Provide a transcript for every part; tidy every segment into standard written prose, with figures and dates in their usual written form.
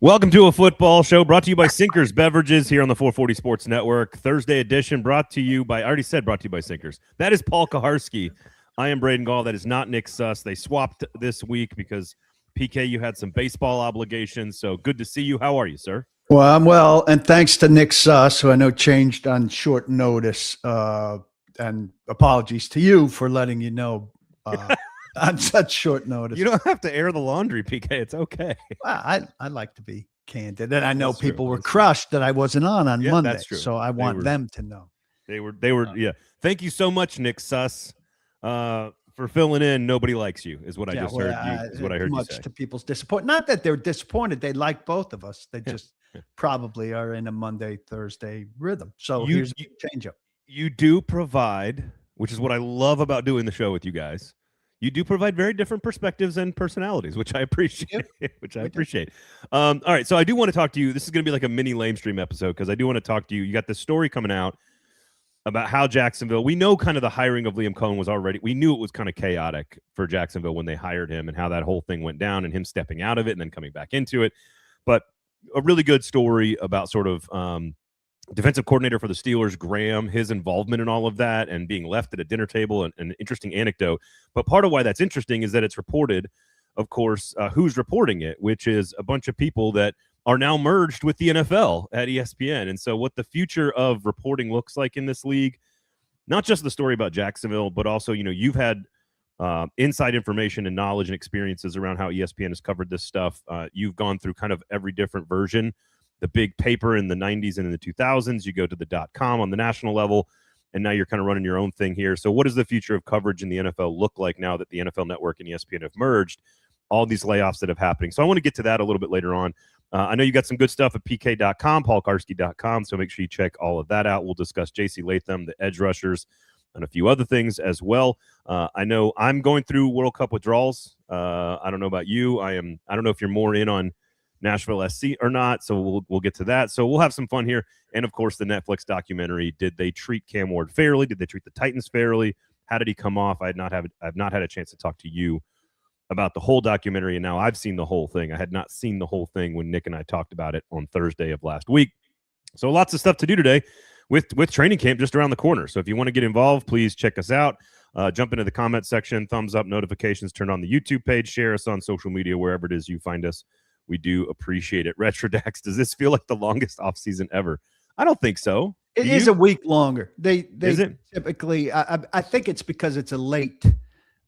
Welcome to a football show brought to you by Sinkers Beverages here on the 440 Sports Network. Thursday edition brought to you by, I already said brought to you by Sinkers. That is Paul Kuharsky. I am Braden Gall. That is not Nick Suss. They swapped this week because, PK, you had some baseball obligations. So good to see you. How are you, sir? Well, I'm well, and thanks to Nick Suss, who I know changed on short notice. And apologies to you for letting you know on such short notice. You don't have to air the laundry, PK. It's okay. Well, I like to be candid, and I know That's people true. were crushed that I wasn't on Monday. That's true. So I want them to know. They were. Yeah. Thank you so much, Nick Suss, for filling in. Nobody likes you, is what I just heard. Is what I heard you say. Much to people's disappointment. Not that they're disappointed; they like both of us. They just probably are in a Monday Thursday rhythm. So here's a change up. You do provide, which is what I love about doing the show with you guys. You do provide very different perspectives and personalities, which I appreciate. All right, so I do want to talk to you. This is going to be like a mini lame stream episode because I do want to talk to you. You got this story coming out about how Jacksonville. We know kind of the hiring of Liam Coen was already. We knew it was kind of chaotic for Jacksonville when they hired him and how that whole thing went down and him stepping out of it and then coming back into it. But a really good story about sort of defensive coordinator for the Steelers, Graham, his involvement in all of that and being left at a dinner table, and an interesting anecdote. But part of why that's interesting is that it's reported, of course, who's reporting it, which is a bunch of people that are now merged with the NFL at ESPN. And so what the future of reporting looks like in this league, not just the story about Jacksonville, but also, you've had inside information and knowledge and experiences around how ESPN has covered this stuff. You've gone through kind of every different version. The big paper in the 90s and in the 2000s, you go to the .com on the national level, and now you're kind of running your own thing here. So what does the future of coverage in the NFL look like now that the NFL Network and ESPN have merged? All these layoffs that have happening. So I want to get to that a little bit later on. I know you got some good stuff at pk.com, paulkuharsky.com, so make sure you check all of that out. We'll discuss JC Latham, the edge rushers, and a few other things as well. I know I'm going through World Cup withdrawals. I don't know about you. I don't know if you're more in on Nashville SC or not, so we'll get to that. So we'll have some fun here. And of course, the Netflix documentary. Did they treat Cam Ward fairly? Did they treat the Titans fairly? How did he come off? I've not had a chance to talk to you about the whole documentary, and now I've seen the whole thing. I had not seen the whole thing when Nick and I talked about it on Thursday of last week. So lots of stuff to do today with training camp just around the corner. So if you want to get involved, please check us out. Jump into the comment section, thumbs up, notifications, turn on the YouTube page, share us on social media, wherever it is you find us. We do appreciate it. Retrodax, does this feel like the longest offseason ever? I don't think so. It is a week longer. They is it? Typically, I think it's because it's a late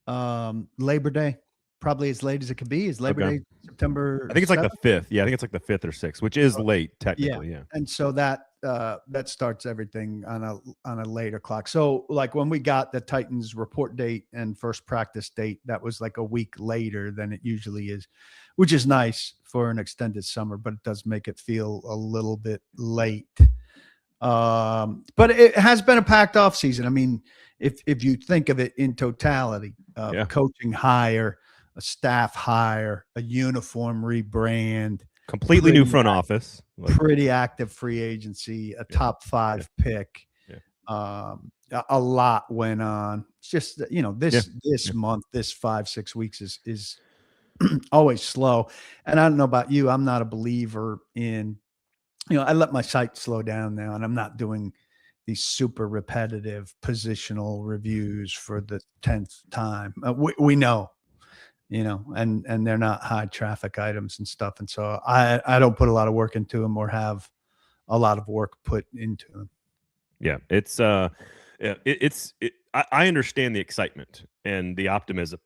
Labor Day, probably as late as it could be. Is Labor Day September? I think it's 7th? Like the 5th. Yeah, I think it's like the 5th or 6th, which is late technically. Yeah. And so that starts everything on a later clock. So like when we got the Titans report date and first practice date, that was like a week later than it usually is, which is nice for an extended summer, but it does make it feel a little bit late. But it has been a packed off season. I mean, if you think of it in totality, coaching hire, a staff hire, a uniform rebrand, completely new front office, pretty active free agency, a top 5 pick. Yeah. A lot went on. It's just, this month, this 5-6 weeks is always slow. And I don't know about you. I'm not a believer in, I let my site slow down now, and I'm not doing these super repetitive positional reviews for the 10th time. We know, and they're not high traffic items and stuff. And so I don't put a lot of work into them or have a lot of work put into them. Yeah. I understand the excitement and the optimism.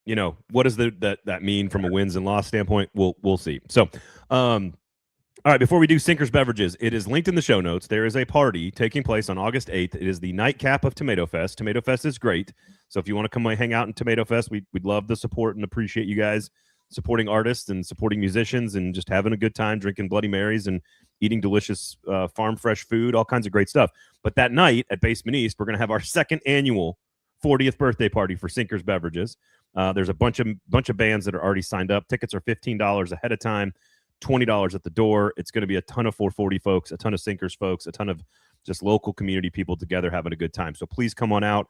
What does that mean from a wins and loss standpoint? We'll see. So, all right, before we do Sinkers Beverages, it is linked in the show notes. There is a party taking place on August 8th. It is the nightcap of Tomato Fest. Tomato Fest is great. So if you want to come hang out in Tomato Fest, we'd love the support and appreciate you guys supporting artists and supporting musicians and just having a good time, drinking Bloody Marys and eating delicious farm fresh food, all kinds of great stuff. But that night at Basement East, we're going to have our second annual 40th birthday party for Sinkers Beverages. There's a bunch of bands that are already signed up. Tickets are $15 ahead of time. $20 at the door. It's going to be a ton of 440 folks, a ton of Sinkers folks, a ton of just local community people together having a good time. So please come on out.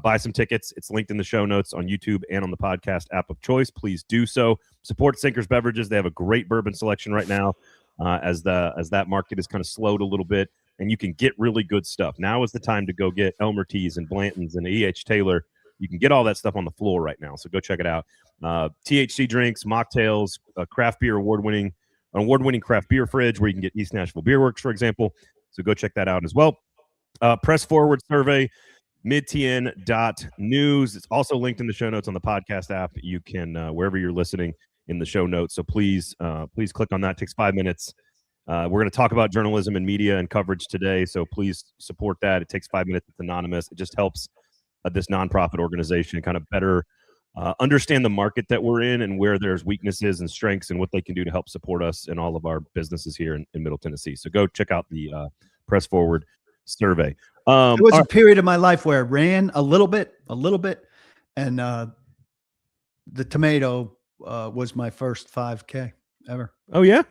buy some tickets. It's linked in the show notes on YouTube and on the podcast app of choice. Please do so. Support Sinkers Beverages. They have a great bourbon selection right now, as that market is kind of slowed a little bit, and you can get really good stuff. Now is the time to go get Elmer Teas and Blanton's and E.H. Taylor. You can get all that stuff on the floor right now, so go check it out. THC drinks, mocktails, craft beer award-winning craft beer fridge where you can get East Nashville Beer Works, for example. So go check that out as well. Press Forward survey, midtn.news. It's also linked in the show notes on the podcast app. You can, wherever you're listening, in the show notes. So please click on that. It takes 5 minutes. We're going to talk about journalism and media and coverage today, so please support that. It takes 5 minutes. It's anonymous. It just helps this nonprofit organization kind of better understand the market that we're in and where there's weaknesses and strengths and what they can do to help support us and all of our businesses here in Middle Tennessee. So go check out the Press Forward survey. There was a period of my life where I ran a little bit, and the tomato was my first 5K ever. Oh, yeah?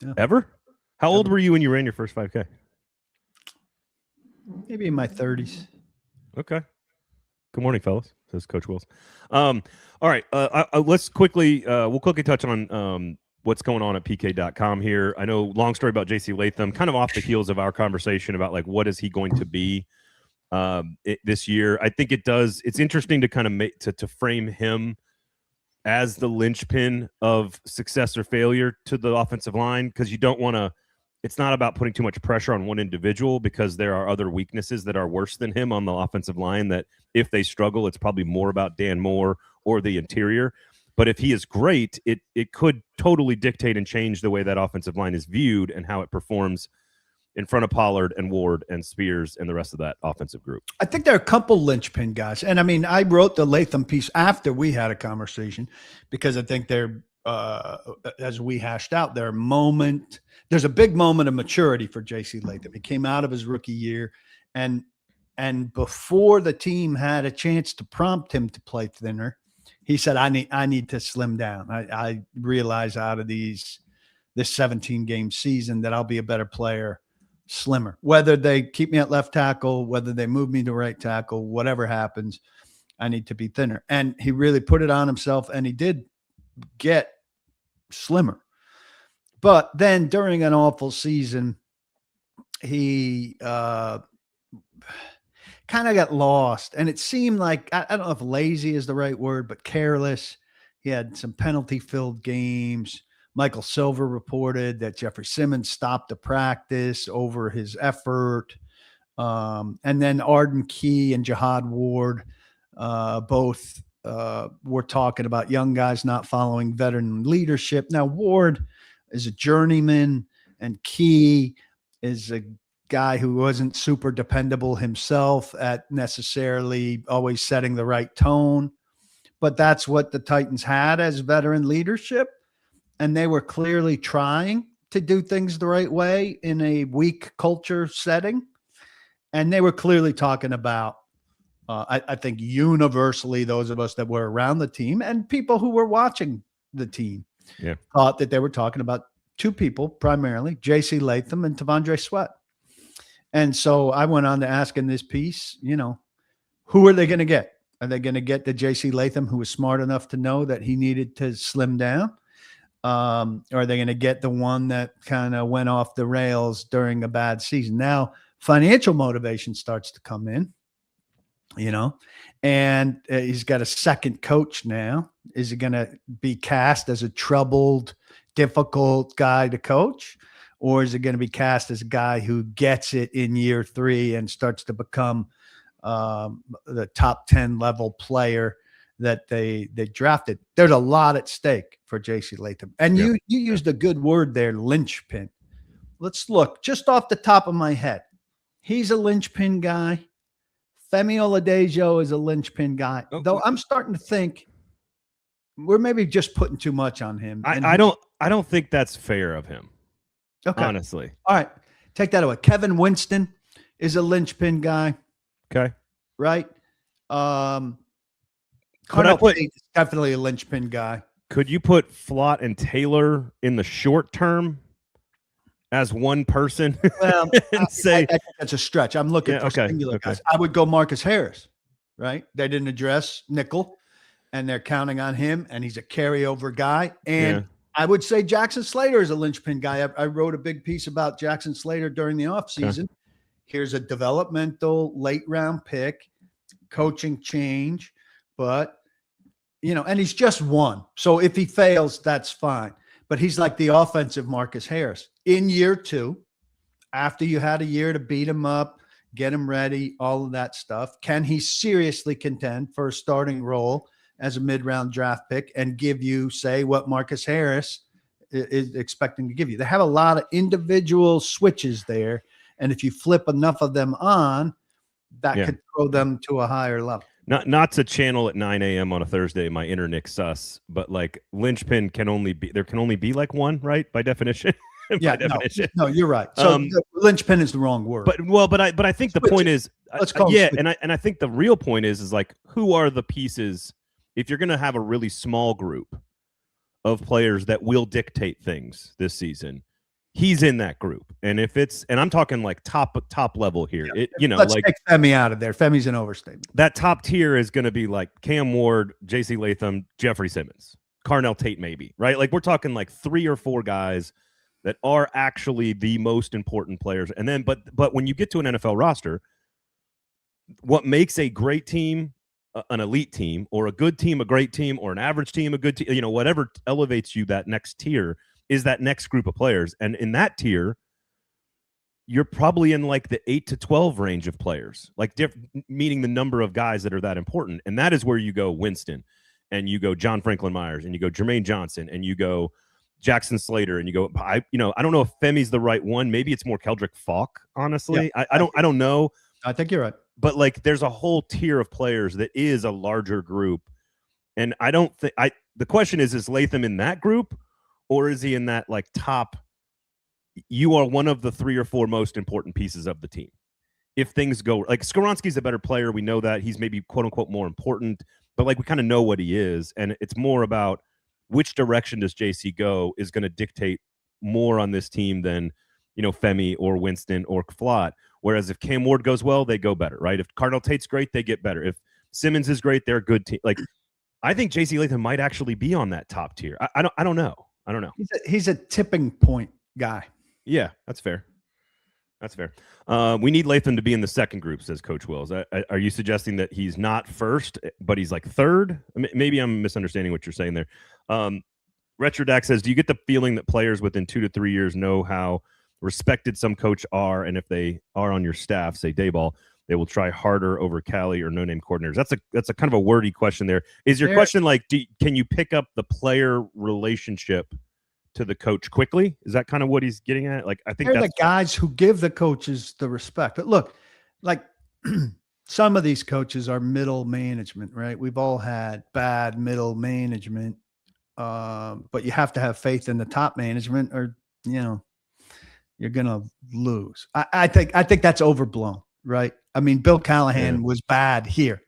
Yeah. Ever? How old were you when you ran your first 5K? Maybe in my 30s. Okay. Good morning, fellas, says Coach Wills. All right. Let's quickly touch on what's going on at PK.com here. I know, long story about JC Latham, kind of off the heels of our conversation about like what is he going to be this year. I think it's interesting to kind of to frame him as the linchpin of success or failure to the offensive line, because you don't want to. It's not about putting too much pressure on one individual, because there are other weaknesses that are worse than him on the offensive line that if they struggle, it's probably more about Dan Moore or the interior. But if he is great, it could totally dictate and change the way that offensive line is viewed and how it performs in front of Pollard and Ward and Spears and the rest of that offensive group. I think there are a couple linchpin guys. And I mean, I wrote the Latham piece after we had a conversation, because I think they're, as we hashed out, there's a big moment of maturity for JC Latham. He came out of his rookie year, and before the team had a chance to prompt him to play thinner, he said, I need to slim down. I realize out of this 17-game season that I'll be a better player slimmer. Whether they keep me at left tackle, whether they move me to right tackle, whatever happens, I need to be thinner. And he really put it on himself, and he did get slimmer. But then during an awful season, he kind of got lost. And it seemed like, I don't know if lazy is the right word, but careless. He had some penalty-filled games. Michael Silver reported that Jeffrey Simmons stopped the practice over his effort. And then Arden Key and Jihad Ward both were talking about young guys not following veteran leadership. Now, Ward is a journeyman, and Key is a guy who wasn't super dependable himself at necessarily always setting the right tone. But that's what the Titans had as veteran leadership. And they were clearly trying to do things the right way in a weak culture setting. And they were clearly talking about, I think universally, those of us that were around the team and people who were watching the team thought that they were talking about two people, primarily, JC Latham and T'Vondre Sweat. And so I went on to ask in this piece, who are they going to get? Are they going to get the JC Latham who was smart enough to know that he needed to slim down? Or are they going to get the one that kind of went off the rails during a bad season? Now, financial motivation starts to come in, and he's got a second coach now. Is he going to be cast as a troubled, difficult guy to coach? Or is it going to be cast as a guy who gets it in year 3 and starts to become the top 10 level player that they drafted? There's a lot at stake for JC Latham. And you used a good word there, linchpin. Let's look just off the top of my head. He's a linchpin guy. Femi Oladejo is a linchpin guy. Though I'm starting to think we're maybe just putting too much on him. I don't think that's fair of him. Okay. Honestly. All right. Take that away. Kevin Winston is a linchpin guy. Okay. Right. Cardell Tate is definitely a linchpin guy. Could you put Flott and Taylor in the short term as one person? Well, and say that's a stretch. I'm looking for singular guys. I would go Marcus Harris. right? They didn't address nickel, and they're counting on him, and he's a carryover guy. And I would say Jackson Slater is a linchpin guy. I wrote a big piece about Jackson Slater during the offseason. Okay. Here's a developmental late round pick, coaching change, but and he's just one. So if he fails, that's fine. But he's like the offensive Marcus Harris. In year 2, after you had a year to beat him up, get him ready, all of that stuff, can he seriously contend for a starting role as a mid-round draft pick and give you, say, what Marcus Harris is expecting to give you? They have a lot of individual switches there. And if you flip enough of them on, that could throw them to a higher level. Not to channel at 9 a.m. on a Thursday, my inner Nick Suss, but like linchpin can only be like one, right? By definition. Yeah, no, you're right. So linchpin is the wrong word. But I think the point is, and I think the real point is like, who are the pieces if you're going to have a really small group of players that will dictate things this season? He's in that group, and I'm talking like top level here. Let's take Femi out of there. Femi's an overstatement. That top tier is going to be like Cam Ward, JC Latham, Jeffrey Simmons, Carnell Tate, maybe, right? Like we're talking like 3 or 4 guys that are actually the most important players. And then, but when you get to an NFL roster, what makes a great team an elite team, or a good team a great team, or an average team a good team, whatever elevates you that next tier is that next group of players. And in that tier, you're probably in like the 8 to 12 range of players, like meaning the number of guys that are that important. And that is where you go Winston, and you go John Franklin Myers, and you go Jermaine Johnson, and you go Jackson Slater, and you go, I don't know if Femi's the right one. Maybe it's more Keldrick Falk, honestly. Yeah, I don't know. I think you're right. But like there's a whole tier of players that is a larger group. And I don't think the question is Latham in that group? Or is he in that like top? You are one of the 3 or 4 most important pieces of the team. If things go like Skoronski's a better player, we know that he's maybe quote unquote more important, but like we kind of know what he is, and it's more about which direction does JC go is going to dictate more on this team than Femi or Winston or Flott. Whereas if Cam Ward goes well, they go better, right? If Carnell Tate's great, they get better. If Simmons is great, they're a good team. Like I think JC Latham might actually be on that top tier. I don't know. He's a tipping point guy. Yeah, that's fair. That's fair. We need Latham to be in the second group, says Coach Wills. Are you suggesting that he's not first, but he's like third? Maybe I'm misunderstanding what you're saying there. Retrodac says, do you get the feeling that players within 2 to 3 years know how respected some coach are, and if they are on your staff, say Dayball, they will try harder over Cali or no-name coordinators? That's a kind of a wordy question there. Is your question like, can you pick up the player relationship to the coach quickly? Is that kind of what he's getting at? Like, I think they're the guys who give the coaches the respect. But look, like some of these coaches are middle management, right? We've all had bad middle management, but you have to have faith in the top management, or you're gonna lose. I think that's overblown, right? I mean, Bill Callahan was bad here,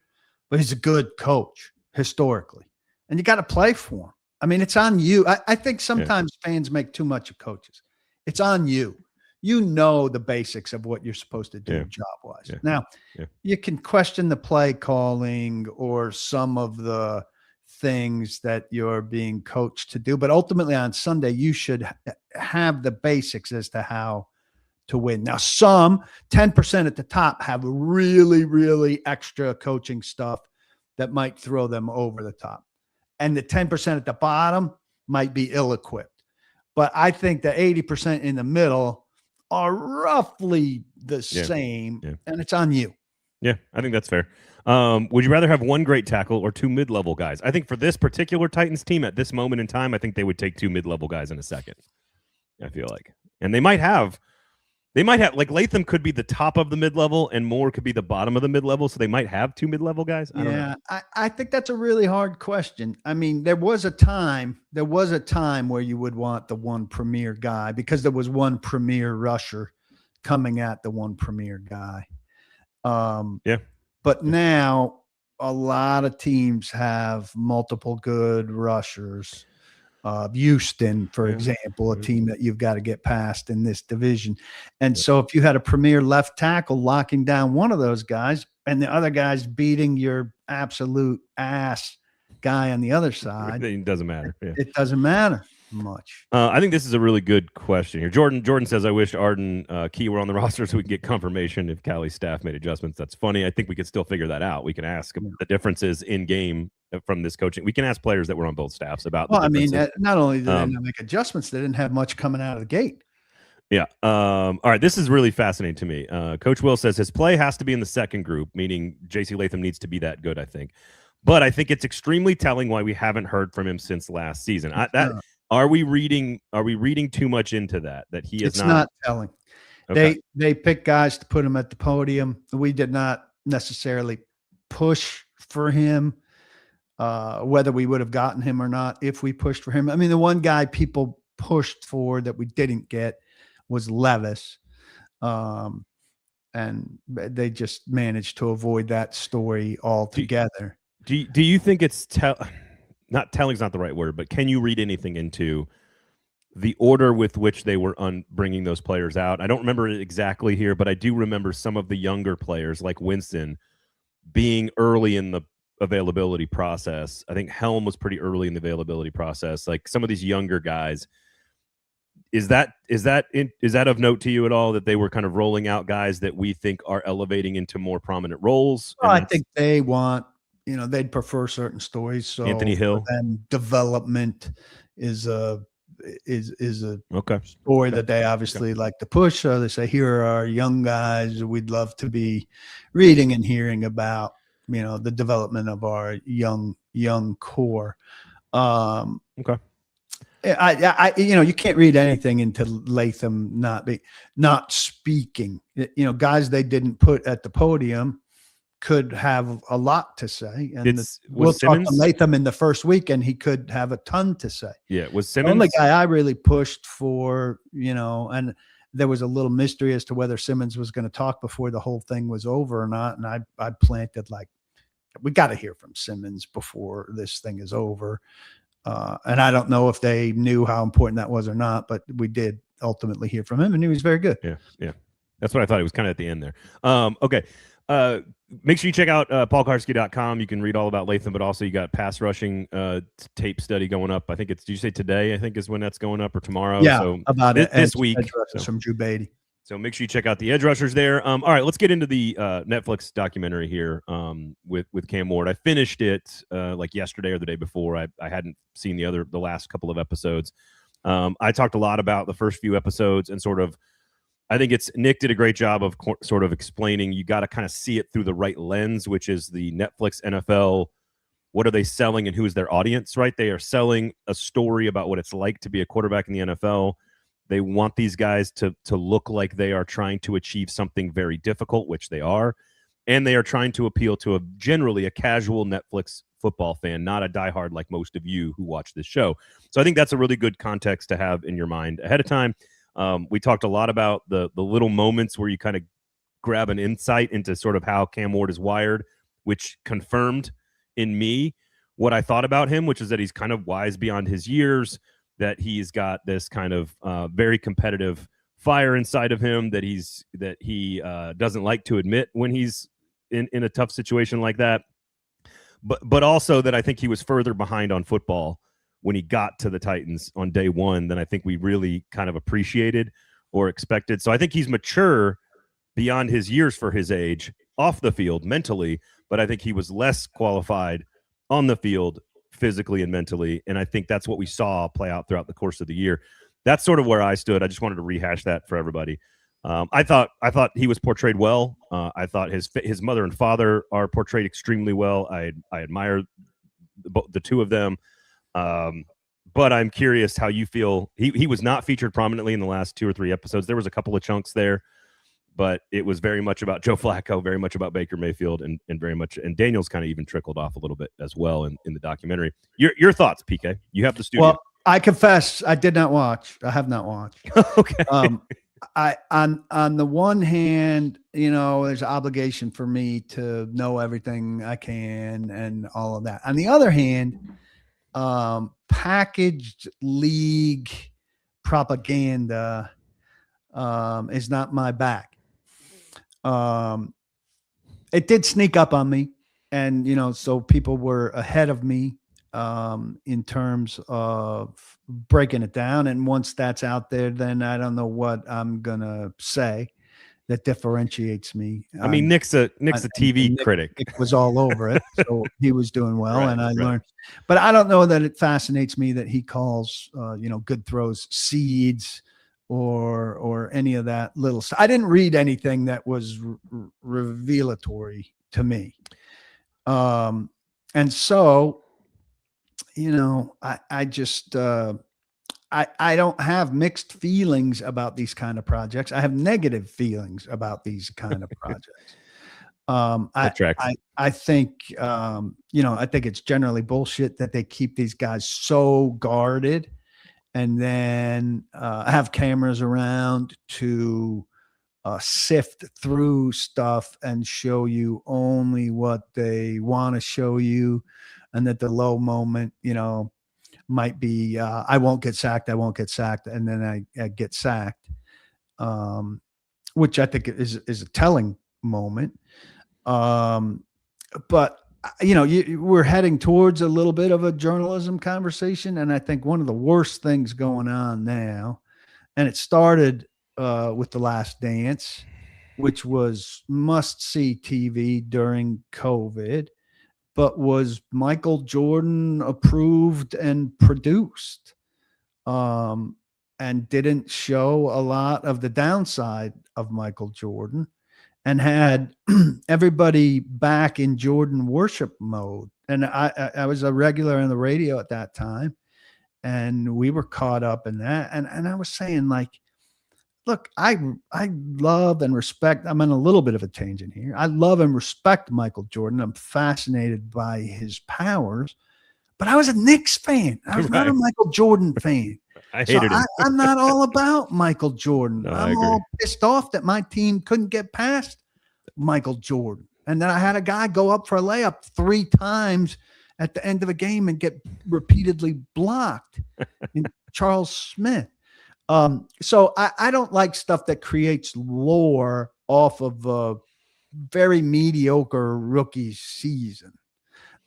but he's a good coach historically, and you got to play for him. I mean, it's on you. I think sometimes fans make too much of coaches. It's on you. You know the basics of what you're supposed to do job-wise. Yeah. Now, you can question the play calling or some of the things that you're being coached to do, but ultimately on Sunday, you should have the basics as to how to win. Now, some 10% at the top have really, really extra coaching stuff that might throw them over the top. And the 10% at the bottom might be ill-equipped. But I think the 80% in the middle are roughly the same, and it's on you. Yeah, I think that's fair. Would you rather have one great tackle or 2 mid-level guys? I think for this particular Titans team at this moment in time, I think they would take 2 mid-level guys in a second. I feel like. And they might have like Latham could be the top of the mid-level and Moore could be the bottom of the mid-level. So they might have 2 mid-level guys. I don't know. I think that's a really hard question. I mean, there was a time where you would want the one premier guy because there was one premier rusher coming at the one premier guy. But now a lot of teams have multiple good rushers. Houston, for example, a team that you've got to get past in this division. And so if you had a premier left tackle locking down one of those guys, and the other guy's beating your absolute ass guy on the other side, it doesn't matter. Yeah. It doesn't matter much. I think this is a really good question here. Jordan says, I wish Arden Key were on the roster so we can get confirmation if Callie's staff made adjustments. That's funny. I think we could still figure that out. We can ask the differences in game from this coaching. We can ask players that were on both staffs about the differences. I mean, not only did they not make adjustments, they didn't have much coming out of the gate. Yeah. All right. This is really fascinating to me. Coach Will says his play has to be in the second group, meaning JC Latham needs to be that good, I think. But I think it's extremely telling why we haven't heard from him since last season. Are we reading too much into that he is it's not telling. Okay. They pick guys to put him at the podium. We did not necessarily push for him, whether we would have gotten him or not if we pushed for him. I mean, the one guy people pushed for that we didn't get was Levis. And they just managed to avoid that story altogether. Do you think it's not telling is not the right word, but can you read anything into the order with which they were bringing those players out? I don't remember it exactly here, but I do remember some of the younger players like Winston being early in the availability process. I think Helm was pretty early in the availability process. Like some of these younger guys, is that of note to you at all that they were kind of rolling out guys that we think are elevating into more prominent roles? Well, I think they want, they'd prefer certain stories. So Anthony Hill, and development is a story that they obviously like to push. So they say, here are our young guys we'd love to be reading and hearing about, the development of our young core. Okay. You can't read anything into Latham not speaking. Guys they didn't put at the podium could have a lot to say, and we'll talk to Latham in the first week, and he could have a ton to say. Yeah, was Simmons the only guy I really pushed for? And there was a little mystery as to whether Simmons was going to talk before the whole thing was over or not. And I planted we got to hear from Simmons before this thing is over. And I don't know if they knew how important that was or not, but we did ultimately hear from him, and he was very good. Yeah. That's what I thought. It was kind of at the end there. Okay. Make sure you check out paulkuharsky.com. You can read all about Latham, but also you got pass rushing tape study going up. I think did you say today? I think is when that's going up, or tomorrow? Yeah, so about this week. From Drew Beatty. So make sure you check out the edge rushers there. All right, let's get into the Netflix documentary here with Cam Ward. I finished it like yesterday or the day before. I hadn't seen the last couple of episodes. I talked a lot about the first few episodes and sort of, I think Nick did a great job of sort of explaining you got to kind of see it through the right lens, which is the Netflix NFL. What are they selling and who is their audience, right? They are selling a story about what it's like to be a quarterback in the NFL. They want these guys to look like they are trying to achieve something very difficult, which they are. And they are trying to appeal to generally a casual Netflix football fan, not a diehard like most of you who watch this show. So I think that's a really good context to have in your mind ahead of time. We talked a lot about the little moments where you kind of grab an insight into sort of how Cam Ward is wired, which confirmed in me what I thought about him, which is that he's kind of wise beyond his years, that he's got this kind of very competitive fire inside of him that he doesn't like to admit when he's in a tough situation like that. But also that I think he was further behind on football when he got to the Titans on day one than I think we really kind of appreciated or expected. So I think he's mature beyond his years for his age off the field mentally, but I think he was less qualified on the field physically and mentally. And I think that's what we saw play out throughout the course of the year. That's sort of where I stood. I just wanted to rehash that for everybody. I thought he was portrayed well. I thought his mother and father are portrayed extremely well. I admire the two of them. But I'm curious how you feel. He was not featured prominently in the last 2 or 3 episodes. There was a couple of chunks there, but it was very much about Joe Flacco, very much about Baker Mayfield, and very much, and Daniels kind of even trickled off a little bit as well in the documentary. Your thoughts, PK? You have the studio. Well, I confess I did not watch. I have not watched. Okay. On the one hand, there's an obligation for me to know everything I can and all of that. On the other hand, packaged league propaganda is not my bag. it did sneak up on me, and so people were ahead of me in terms of breaking it down. And once that's out there, then I don't know what I'm gonna say that differentiates me. I mean, Nick's a TV critic. Nick was all over it, so he was doing well, Right, and I learned. But I don't know that it fascinates me that he calls good throws seeds or any of that little stuff. I didn't read anything that was revelatory to me, and so I just. I don't have mixed feelings about these kind of projects. I have negative feelings about these kind of projects. I think, I think it's generally bullshit that they keep these guys so guarded and then have cameras around to sift through stuff and show you only what they want to show you. And that the low moment, might be I won't get sacked, and then I get sacked, which I think is a telling moment. But we're heading towards a little bit of a journalism conversation, and I think one of the worst things going on now, and it started with The Last Dance, which was must-see TV during COVID, but was Michael Jordan approved and produced, and didn't show a lot of the downside of Michael Jordan, and had everybody back in Jordan worship mode. And I was a regular on the radio at that time, and we were caught up in that. And I was saying, like, look, I love and respect. I'm in a little bit of a tangent here. I love and respect Michael Jordan. I'm fascinated by his powers, but I was a Knicks fan. I was not a Michael Jordan fan. I hated him. I'm not all about Michael Jordan. No, I'm all pissed off that my team couldn't get past Michael Jordan. And then I had a guy go up for a layup 3 times at the end of a game and get repeatedly blocked in Charles Smith. So I don't like stuff that creates lore off of a very mediocre rookie season.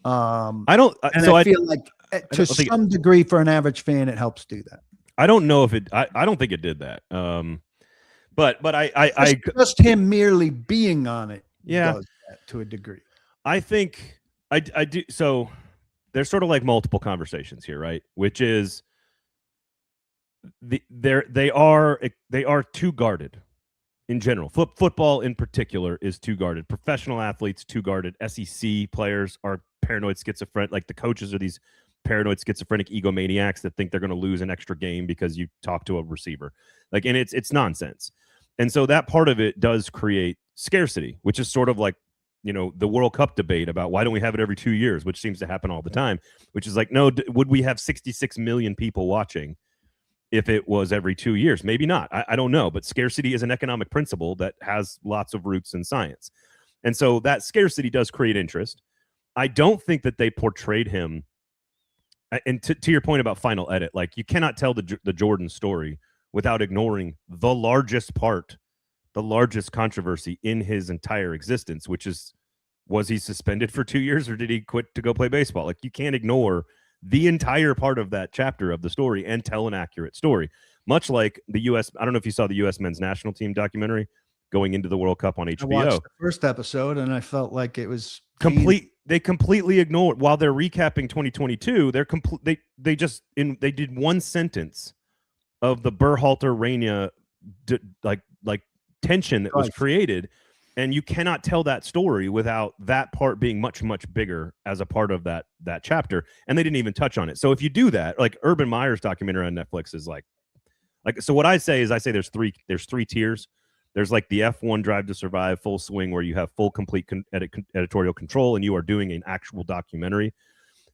I feel like to some degree for an average fan, it helps do that. I don't know if it, I don't think it did that. But I just him merely being on it. Yeah. Does that to a degree. I think I do. So there's sort of like multiple conversations here, right? Which is, they are too guarded in general. Football in particular is too guarded. Professional athletes too guarded. SEC players are paranoid schizophrenic. Like the coaches are these paranoid schizophrenic egomaniacs that think they're going to lose an extra game because you talk to a receiver. Like, and it's nonsense. And so that part of it does create scarcity, which is sort of like, the World Cup debate about why don't we have it every 2 years, which seems to happen all the time, which is like, no, would we have 66 million people watching if it was every 2 years? Maybe not. I don't know. But scarcity is an economic principle that has lots of roots in science. And so that scarcity does create interest. I don't think that they portrayed him. And to your point about final edit, like, you cannot tell the Jordan story without ignoring the largest controversy in his entire existence, which is, was he suspended for 2 years or did he quit to go play baseball? Like, you can't ignore the entire part of that chapter of the story and tell an accurate story. Much like the U.S. I don't know if you saw the U.S. men's national team documentary going into the World Cup on HBO. I watched the first episode and I felt like it was complete. They completely ignored, while they're recapping 2022. They did one sentence of the Berhalter-Rania like tension that was created. And you cannot tell that story without that part being much, much bigger as a part of that chapter. And they didn't even touch on it. So if you do that, like Urban Meyer's documentary on Netflix is like, so what I say there's three tiers. There's like the F1 Drive to Survive full swing, where you have full, complete editorial control and you are doing an actual documentary.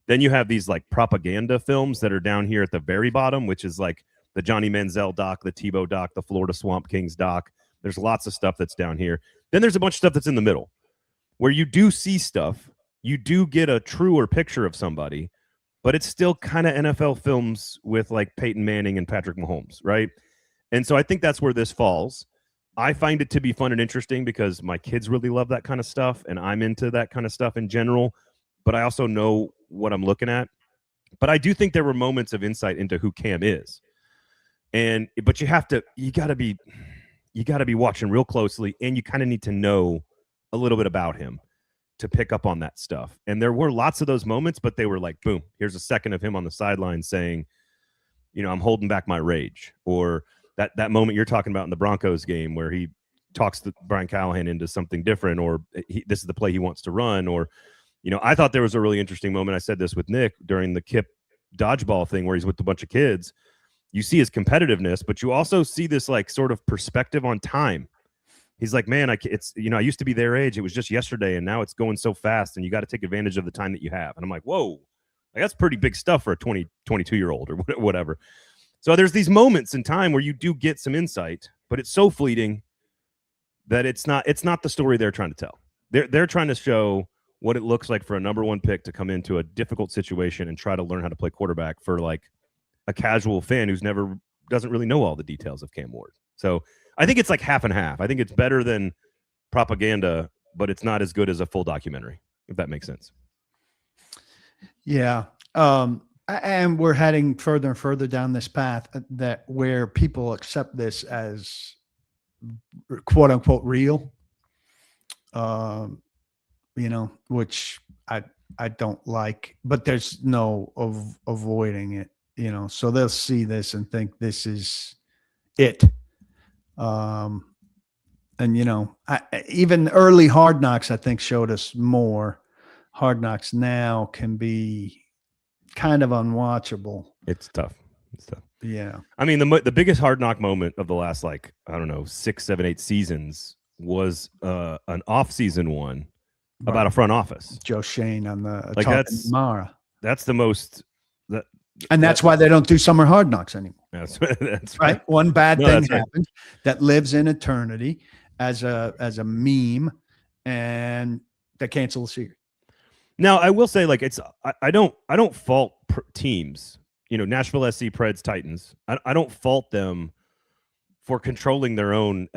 Then you have these like propaganda films that are down here at the very bottom, which is like the Johnny Manziel doc, the Tebow doc, the Florida Swamp Kings doc. There's lots of stuff that's down here. Then there's a bunch of stuff that's in the middle, where you do see stuff, you do get a truer picture of somebody, but it's still kind of NFL films with like Peyton Manning and Patrick Mahomes, right? And so I think that's where this falls. I find it to be fun and interesting because my kids really love that kind of stuff, and I'm into that kind of stuff in general. But I also know what I'm looking at. But I do think there were moments of insight into who Cam is, but you got to be watching real closely, and you kind of need to know a little bit about him to pick up on that stuff. And there were lots of those moments, but they were like, boom, here's a second of him on the sideline saying, I'm holding back my rage, or that moment you're talking about in the Broncos game where he talks Brian Callahan into something different, or this is the play he wants to run, or, I thought there was a really interesting moment. I said this with Nick during the Kip dodgeball thing where he's with a bunch of kids. You see his competitiveness, but you also see this like sort of perspective on time. He's like, man, I used to be their age. It was just yesterday, and now it's going so fast, and you got to take advantage of the time that you have. And I'm like, whoa, like, that's pretty big stuff for a 22-year-old or whatever. So there's these moments in time where you do get some insight, but it's so fleeting that it's not the story they're trying to tell. They're trying to show what it looks like for a number one pick to come into a difficult situation and try to learn how to play quarterback for like a casual fan who's doesn't really know all the details of Cam Ward. So I think it's like half and half. I think it's better than propaganda, but it's not as good as a full documentary, if that makes sense. Yeah. And we're heading further and further down this path where people accept this as quote unquote real, which I don't like, but there's no avoiding it, so they'll see this and think this is it. And even early Hard Knocks, I think, showed us more. Hard Knocks now can be kind of unwatchable. It's tough. Yeah. I mean, the biggest Hard Knock moment of the last, 6, 7, 8 seasons was an off-season one about a front office. Joe Shane on the Mara. That's the most. That's why they don't do summer Hard Knocks anymore. That's right. One bad thing happens that lives in eternity as a meme, and they cancel the series. Now, I will say, I don't fault teams. Nashville SC, Preds, Titans. I don't fault them for controlling their own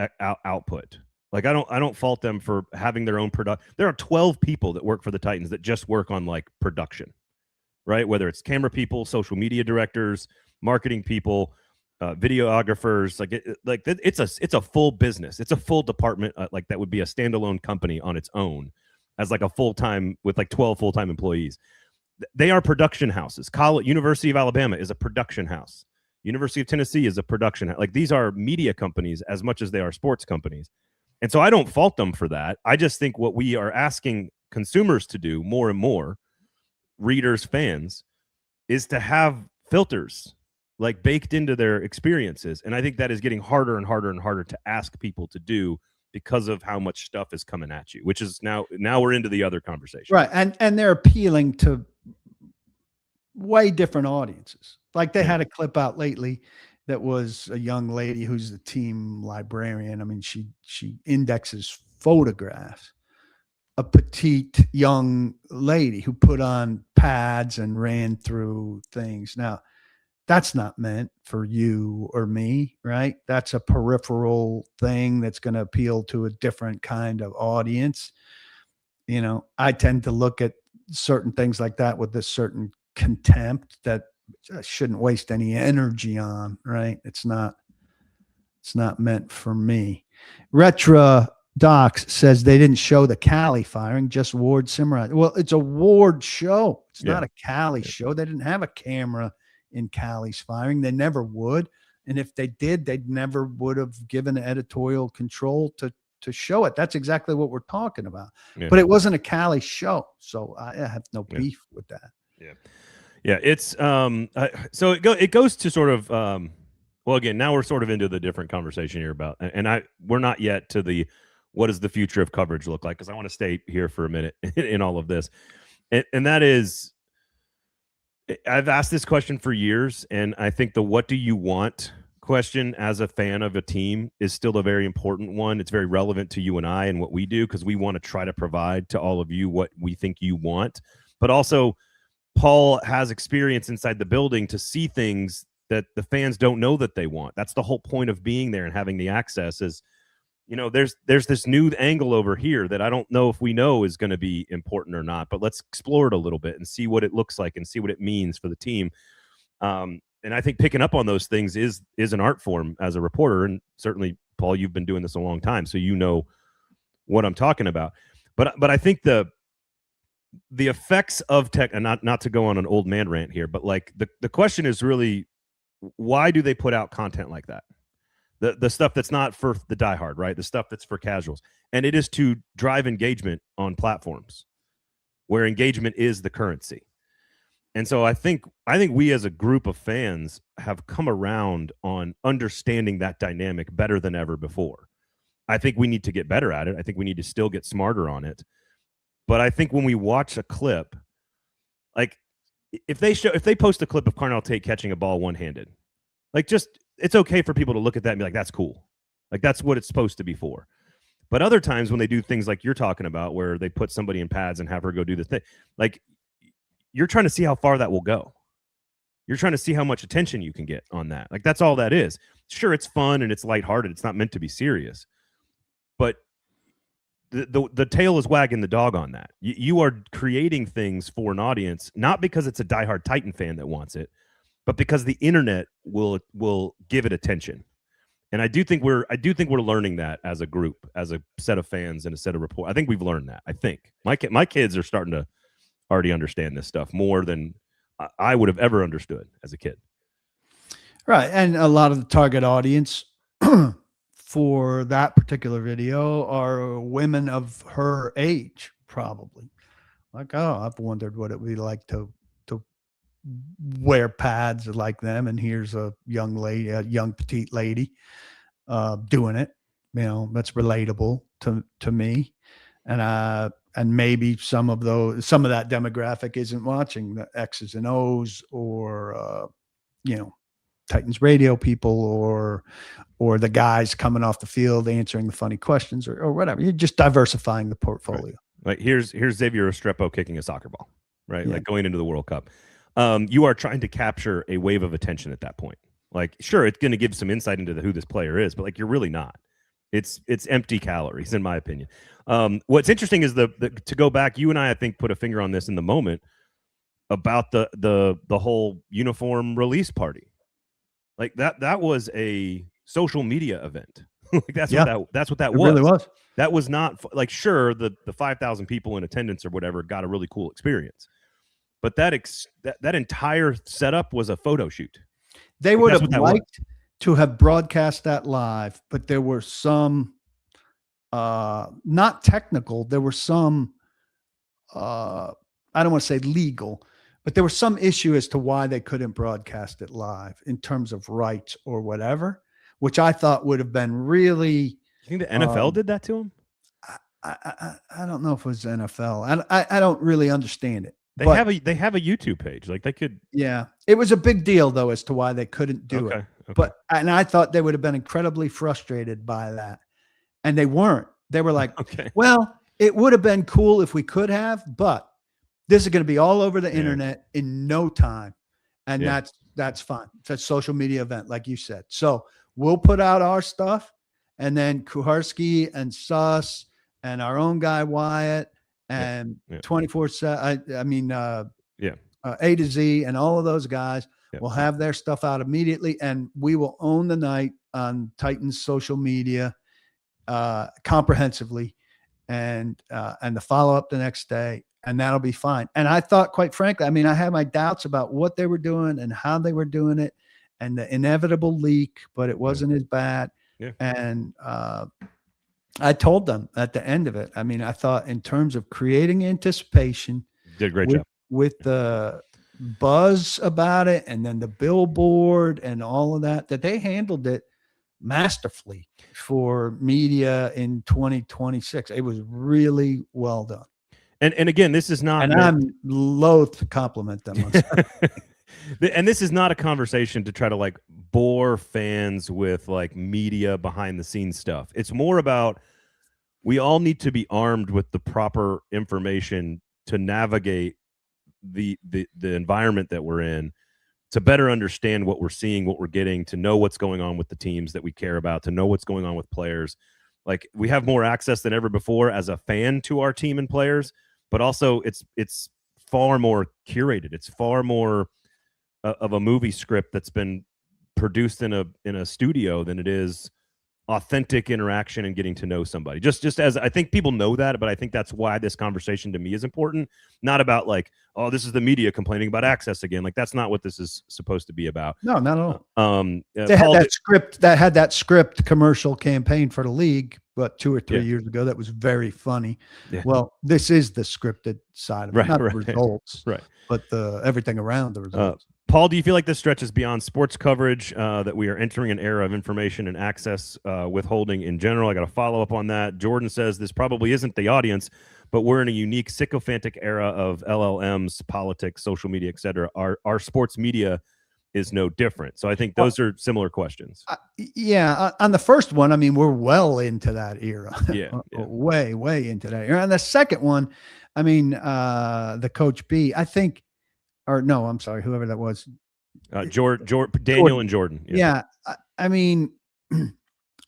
output. I don't fault them for having their own product. There are 12 people that work for the Titans that just work on production, right? Whether it's camera people, social media directors, marketing people, videographers. It's a full business. It's a full department. That would be a standalone company on its own, as a full-time with 12 full-time employees. They are production houses. University of Alabama is a production house. University of Tennessee is a production house. These are media companies as much as they are sports companies. And so I don't fault them for that. I just think what we are asking consumers to do more and more, readers, fans, is to have filters baked into their experiences. And I think that is getting harder and harder and harder to ask people to do because of how much stuff is coming at you, which is now we're into the other conversation. Right. And they're appealing to way different audiences. They had a clip out lately that was a young lady who's the team librarian. I mean, she indexes photographs, a petite young lady who put on pads and ran through things. Now, that's not meant for you or me, right? That's a peripheral thing that's going to appeal to a different kind of audience. I tend to look at certain things like that with a certain contempt that I shouldn't waste any energy on, right? It's not meant for me. Retra Docs says they didn't show the Cali firing, just Ward Cimarron. Well, it's a Ward show. It's not a Cali show. They didn't have a camera in Cali's firing. They never would. And if they did, they never would have given editorial control to show it. That's exactly what we're talking about. Yeah. But it wasn't a Cali show. So I have no beef with that. Yeah. Yeah. It's so it goes to sort of well, again, now we're sort of into the different conversation here about, and we're not yet to the what does the future of coverage look like, because I want to stay here for a minute in all of this. And that is, I've asked this question for years, and I think the what do you want question as a fan of a team is still a very important one. It's very relevant to you and I and what we do, because we want to try to provide to all of you what we think you want. But also, Paul has experience inside the building to see things that the fans don't know that they want. That's the whole point of being there and having the access is there's this new angle over here that I don't know if we know is going to be important or not, but let's explore it a little bit and see what it looks like and see what it means for the team. And I think picking up on those things is an art form as a reporter. And certainly, Paul, you've been doing this a long time, so you know what I'm talking about. But I think the effects of tech, and not to go on an old man rant here, but like the question is really, why do they put out content like that? The stuff that's not for the diehard, right? The stuff that's for casuals. And it is to drive engagement on platforms where engagement is the currency. And so I think we as a group of fans have come around on understanding that dynamic better than ever before. I think we need to get better at it. I think we need to still get smarter on it. But I think when we watch a clip, like if they post a clip of Carnell Tate catching a ball one-handed, like it's okay for people to look at that and be like, that's cool. Like that's what it's supposed to be for. But other times when they do things like you're talking about, where they put somebody in pads and have her go do the thing, like you're trying to see how far that will go. You're trying to see how much attention you can get on that. Like that's all that is. Sure, it's fun and it's lighthearted. It's not meant to be serious. But the tail is wagging the dog on that. You are creating things for an audience, not because it's a diehard Titan fan that wants it, but because the internet will give it attention. And I do think we're learning that as a group, as a set of fans and a set of reporters. I think we've learned that. I think my kids are starting to already understand this stuff more than I would have ever understood as a kid. Right. And a lot of the target audience for that particular video are women of her age, probably. Like, oh, I've wondered what it would be like to wear pads like them. And here's a young lady, a young petite lady doing it. That's relatable to me. And maybe some of that demographic isn't watching the X's and O's or, Titans radio people or the guys coming off the field answering the funny questions or whatever. You're just diversifying the portfolio. Right. Like here's Xavier Restrepo kicking a soccer ball, right? Yeah. Like going into the World Cup. You are trying to capture a wave of attention at that point. Like, sure, it's going to give some insight into who this player is, but like you're really not. It's empty calories, in my opinion. What's interesting is to go back. You and I think, put a finger on this in the moment about the whole uniform release party. Like that was a social media event. Like that's what that was. Really was. That was not like, sure, the 5,000 people in attendance or whatever got a really cool experience, but that entire setup was a photo shoot. They would have liked to have broadcast that live, but there were some not technical. There were some I don't want to say legal, but there was some issue as to why they couldn't broadcast it live in terms of rights or whatever, which I thought would have been really. You think the NFL did that to him? I don't know if it was NFL. I don't really understand it. They have a YouTube page. Like they could. Yeah, it was a big deal though as to why they couldn't do it. Okay. And I thought they would have been incredibly frustrated by that, and they weren't. They were like, okay, well, it would have been cool if we could have, but this is going to be all over the internet in no time. And that's fine. It's a social media event, like you said. So we'll put out our stuff, and then Kuharsky and Suss and our own guy Wyatt and 24/7. A to Z and all of those guys will have their stuff out immediately, and we will own the night on Titans social media comprehensively, and the follow up the next day. And that'll be fine. And I thought, quite frankly, I had my doubts about what they were doing and how they were doing it and the inevitable leak, but it wasn't as bad. Yeah. And I told them at the end of it, I thought in terms of creating anticipation, did a great job with the buzz about it and then the billboard and all of that they handled it masterfully for media in 2026. It was really well done. And again, this is not. And I'm loath to compliment them. And this is not a conversation to try to like bore fans with like media behind the scenes stuff. It's more about we all need to be armed with the proper information to navigate the environment that we're in, to better understand what we're seeing, what we're getting, to know what's going on with the teams that we care about, to know what's going on with players. Like, we have more access than ever before as a fan to our team and players, but also it's far more curated. It's far more of a movie script that's been produced in a studio than it is authentic interaction and getting to know somebody. Just as I think people know that, but I think that's why this conversation to me is important. Not about like, oh, this is the media complaining about access again. Like, that's not what this is supposed to be about. No, not at all. They had that script commercial campaign for the league, but 2 or 3 years ago, that was very funny. Yeah. Well, this is the scripted side of it, not the results, but everything around the results. Paul, do you feel like this stretches beyond sports coverage, that we are entering an era of information and access withholding in general? I got to follow up on that. Jordan says this probably isn't the audience, but we're in a unique sycophantic era of LLMs, politics, social media, et cetera. Our sports media is no different. So I think those are similar questions. On the first one, I mean, we're well into that era. Way, way into that era. And the second one, I mean, the Coach B, I think, or no, I'm sorry, whoever that was. Daniel and Jordan. Yeah. I mean,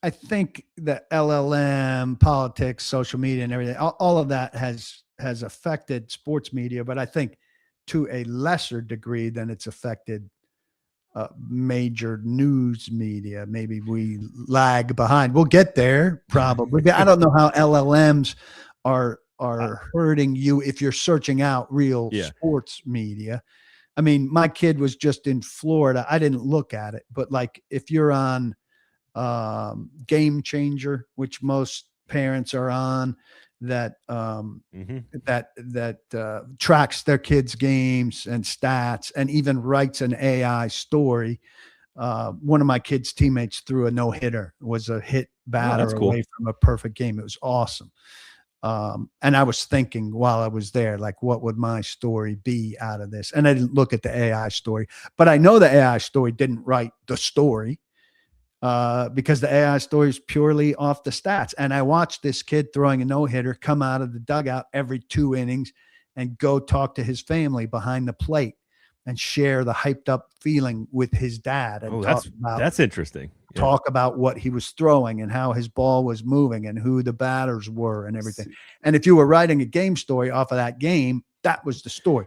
I think the LLM, politics, social media, and everything, all of that has affected sports media, but I think to a lesser degree than it's affected major news media. Maybe we lag behind. We'll get there probably. I don't know how LLMs are hurting you if you're searching out real sports media. I mean, my kid was just in Florida. I didn't look at it, but like if you're on Game Changer, which most parents are on, that tracks their kids' games and stats and even writes an AI story. One of my kids' teammates threw a no-hitter, was a hit batter away from a perfect game. It was awesome. And I was thinking while I was there, like, what would my story be out of this? And I didn't look at the AI story, but I know the AI story didn't write the story because the AI story is purely off the stats. And I watched this kid throwing a no-hitter come out of the dugout every 2 innings and go talk to his family behind the plate and share the hyped up feeling with his dad. And that's interesting. Talk about what he was throwing and how his ball was moving and who the batters were and everything. And if you were writing a game story off of that game, that was the story.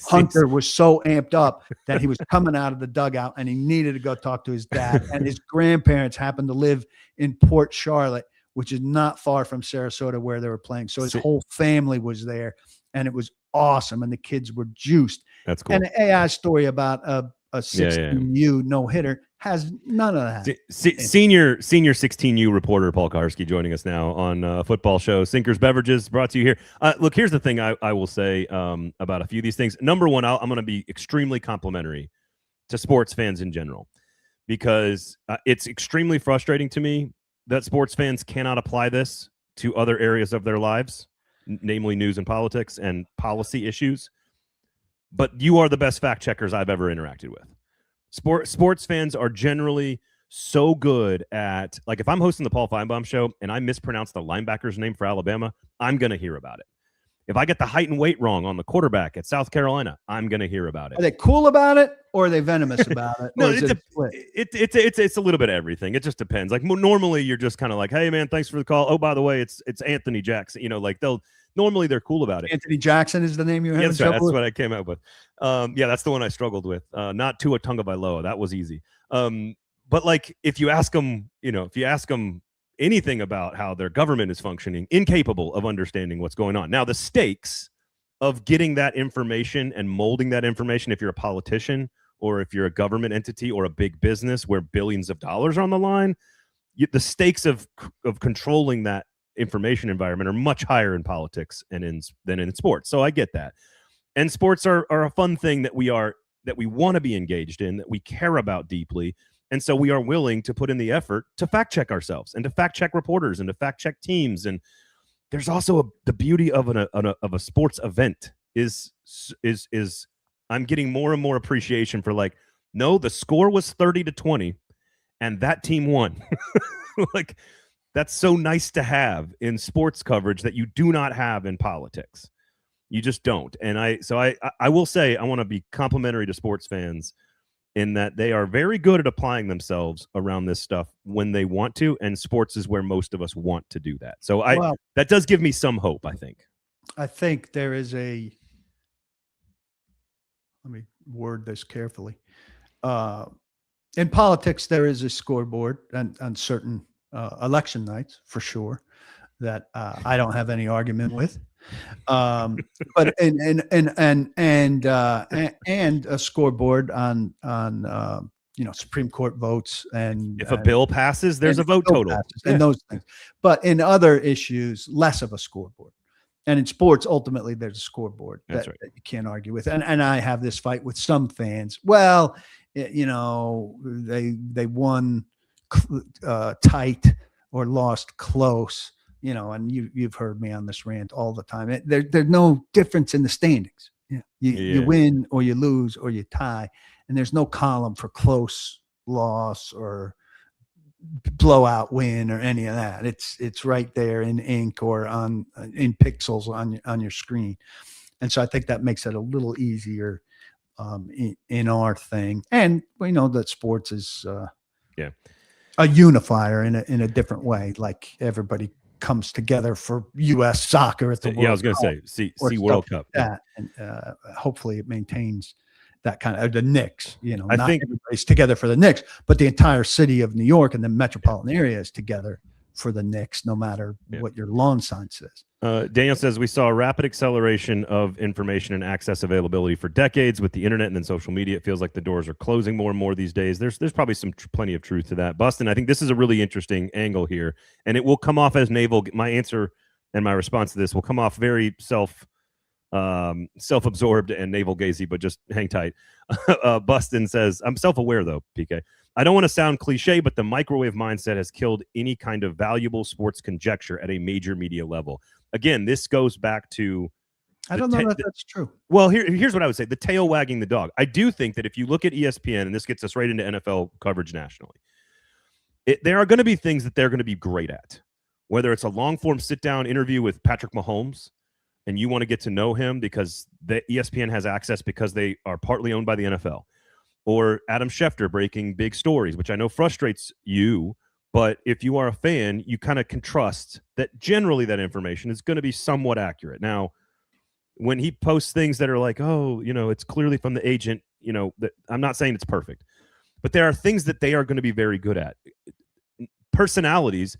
Hunter was so amped up that he was coming out of the dugout and he needed to go talk to his dad. And his grandparents happened to live in Port Charlotte, which is not far from Sarasota where they were playing. So his whole family was there and it was awesome. And the kids were juiced. That's cool. And an AI story about a 16U no-hitter has none of that. Senior 16U reporter Paul Kuharsky joining us now on Football Show. Sinkers Beverages brought to you here. Look, here's the thing I will say about a few of these things. Number one, I'm going to be extremely complimentary to sports fans in general because it's extremely frustrating to me that sports fans cannot apply this to other areas of their lives, namely news and politics and policy issues. But you are the best fact checkers I've ever interacted with. Sports fans are generally so good at, like, if I'm hosting the Paul Feinbaum show and I mispronounce the linebacker's name for Alabama, I'm going to hear about it. If I get the height and weight wrong on the quarterback at South Carolina, I'm going to hear about it. Are they cool about it or are they venomous about it? No, it's a little bit of everything. It just depends. Like, normally you're just kind of like, hey man, thanks for the call. Oh, by the way, it's Anthony Jackson. You know, like normally they're cool about it. Anthony Jackson is the name you have. That's what I came out with. That's the one I struggled with. Not Tua Tagovailoa. That was easy. But like, if you ask them, anything about how their government is functioning, incapable of understanding what's going on. Now, the stakes of getting that information and molding that information, if you're a politician or if you're a government entity or a big business where billions of dollars are on the line, the stakes of controlling that information environment are much higher in politics than in sports. So I get that. And sports are a fun thing that we want to be engaged in, that we care about deeply. And so we are willing to put in the effort to fact check ourselves and to fact check reporters and to fact check teams. And there's also the beauty of a sports event is I'm getting more and more appreciation for, like, no, the score was 30-20 and that team won. Like, that's so nice to have in sports coverage that you do not have in politics. You just don't. And I will say, I want to be complimentary to sports fans in that they are very good at applying themselves around this stuff when they want to, and sports is where most of us want to do that. So that does give me some hope, I think. I think there is let me word this carefully. In politics, there is a scoreboard on certain election nights, for sure, that I don't have any argument with. But and a scoreboard on Supreme Court votes, and if a bill passes, there's a vote total and those things. But in other issues, less of a scoreboard. And in sports, ultimately, there's a scoreboard that you can't argue with. And I have this fight with some fans. Well, they won tight or lost close. And you've heard me on this rant all the time. There's no difference in the standings. You win or you lose or you tie, and there's no column for close loss or blowout win or any of that. It's right there in ink or in pixels on your screen. And so I think that makes it a little easier in our thing. And we know that sports is a unifier in a different way. Like everybody comes together for U.S. soccer at the World I was going to say, see World Cup. Like and hopefully it maintains that kind of the Knicks. I think everybody's together for the Knicks, but the entire city of New York and the metropolitan area is together for the Knicks, no matter what your lawn sign says. Daniel says, we saw a rapid acceleration of information and access availability for decades with the internet and then social media. It feels like the doors are closing more and more these days. There's probably plenty of truth to that. Bustin, I think this is a really interesting angle here, and it will come off as navel. My answer and my response to this will come off very self-absorbed and navel-gazy, but just hang tight. Bustin says, I'm self-aware though, PK. I don't want to sound cliche, but the microwave mindset has killed any kind of valuable sports conjecture at a major media level. Again, this goes back to... I don't know if that's true. Well, here's what I would say. The tail wagging the dog. I do think that if you look at ESPN, and this gets us right into NFL coverage nationally, there are going to be things that they're going to be great at. Whether it's a long-form sit-down interview with Patrick Mahomes, and you want to get to know him because the ESPN has access because they are partly owned by the NFL, or Adam Schefter breaking big stories, which I know frustrates you, but if you are a fan, you kind of can trust that generally that information is going to be somewhat accurate. Now, when he posts things that are like, oh, it's clearly from the agent, that I'm not saying it's perfect, but there are things that they are going to be very good at. Personalities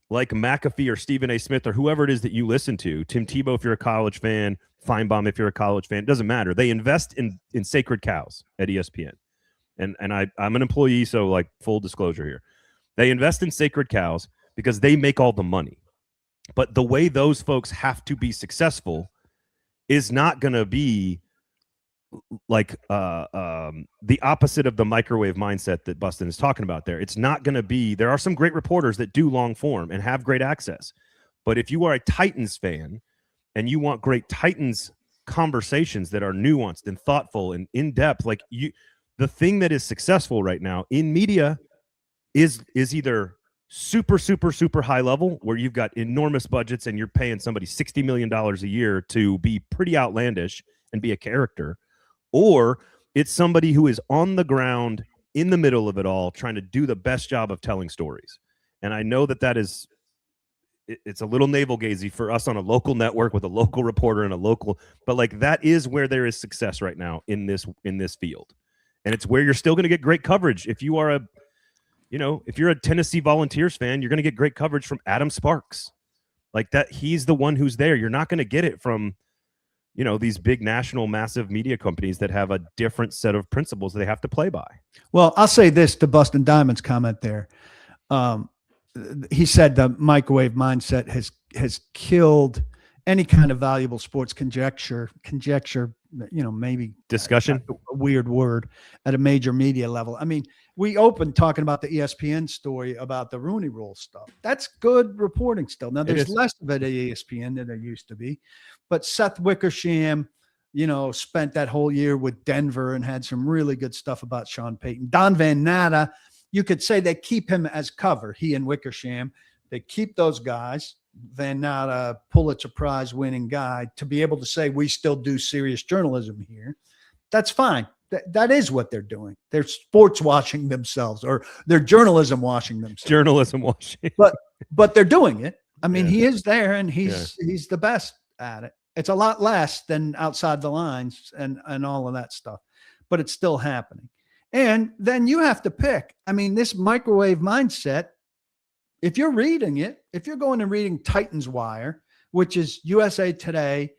like McAfee or Stephen A. Smith or whoever it is that you listen to, Tim Tebow if you're a college fan, Feinbaum if you're a college fan, it doesn't matter. They invest in sacred cows at ESPN. And I'm an employee, so like full disclosure here. They invest in sacred cows because they make all the money. But the way those folks have to be successful is not going to be like the opposite of the microwave mindset that Bustin is talking about there. It's not going to be, there are some great reporters that do long form and have great access. But if you are a Titans fan and you want great Titans conversations that are nuanced and thoughtful and in-depth, like the thing that is successful right now in media is either super, super, super high level where you've got enormous budgets and you're paying somebody $60 million a year to be pretty outlandish and be a character, or it's somebody who is on the ground in the middle of it all trying to do the best job of telling stories. And I know that is it's a little navel-gazy for us on a local network with a local reporter and a local, but like that is where there is success right now in this field. And it's where you're still going to get great coverage. If you are if you're a Tennessee Volunteers fan, you're going to get great coverage from Adam Sparks. Like that, he's the one who's there. You're not going to get it from these big national massive media companies that have a different set of principles that they have to play by. Well, I'll say this to Bustin' Diamond's comment there. He said the microwave mindset has killed any kind of valuable sports conjecture, maybe discussion, a weird word, at a major media level. I mean, we opened talking about the ESPN story about the Rooney Rule stuff. That's good reporting still. Now, there's less of it at ESPN than there used to be. But Seth Wickersham, spent that whole year with Denver and had some really good stuff about Sean Payton. Don Van Natta, you could say they keep him as cover, he and Wickersham. They keep those guys. Van Natta, Pulitzer Prize winning guy, to be able to say we still do serious journalism here. That's fine. That is what they're doing. They're sports washing themselves, or they're journalism washing themselves. Journalism washing. But they're doing it. I mean, he is there, and he's the best at it. It's a lot less than outside the lines and all of that stuff, but it's still happening. And then you have to pick. I mean, this microwave mindset, if you're reading it, if you're going and reading Titans Wire, which is USA Today,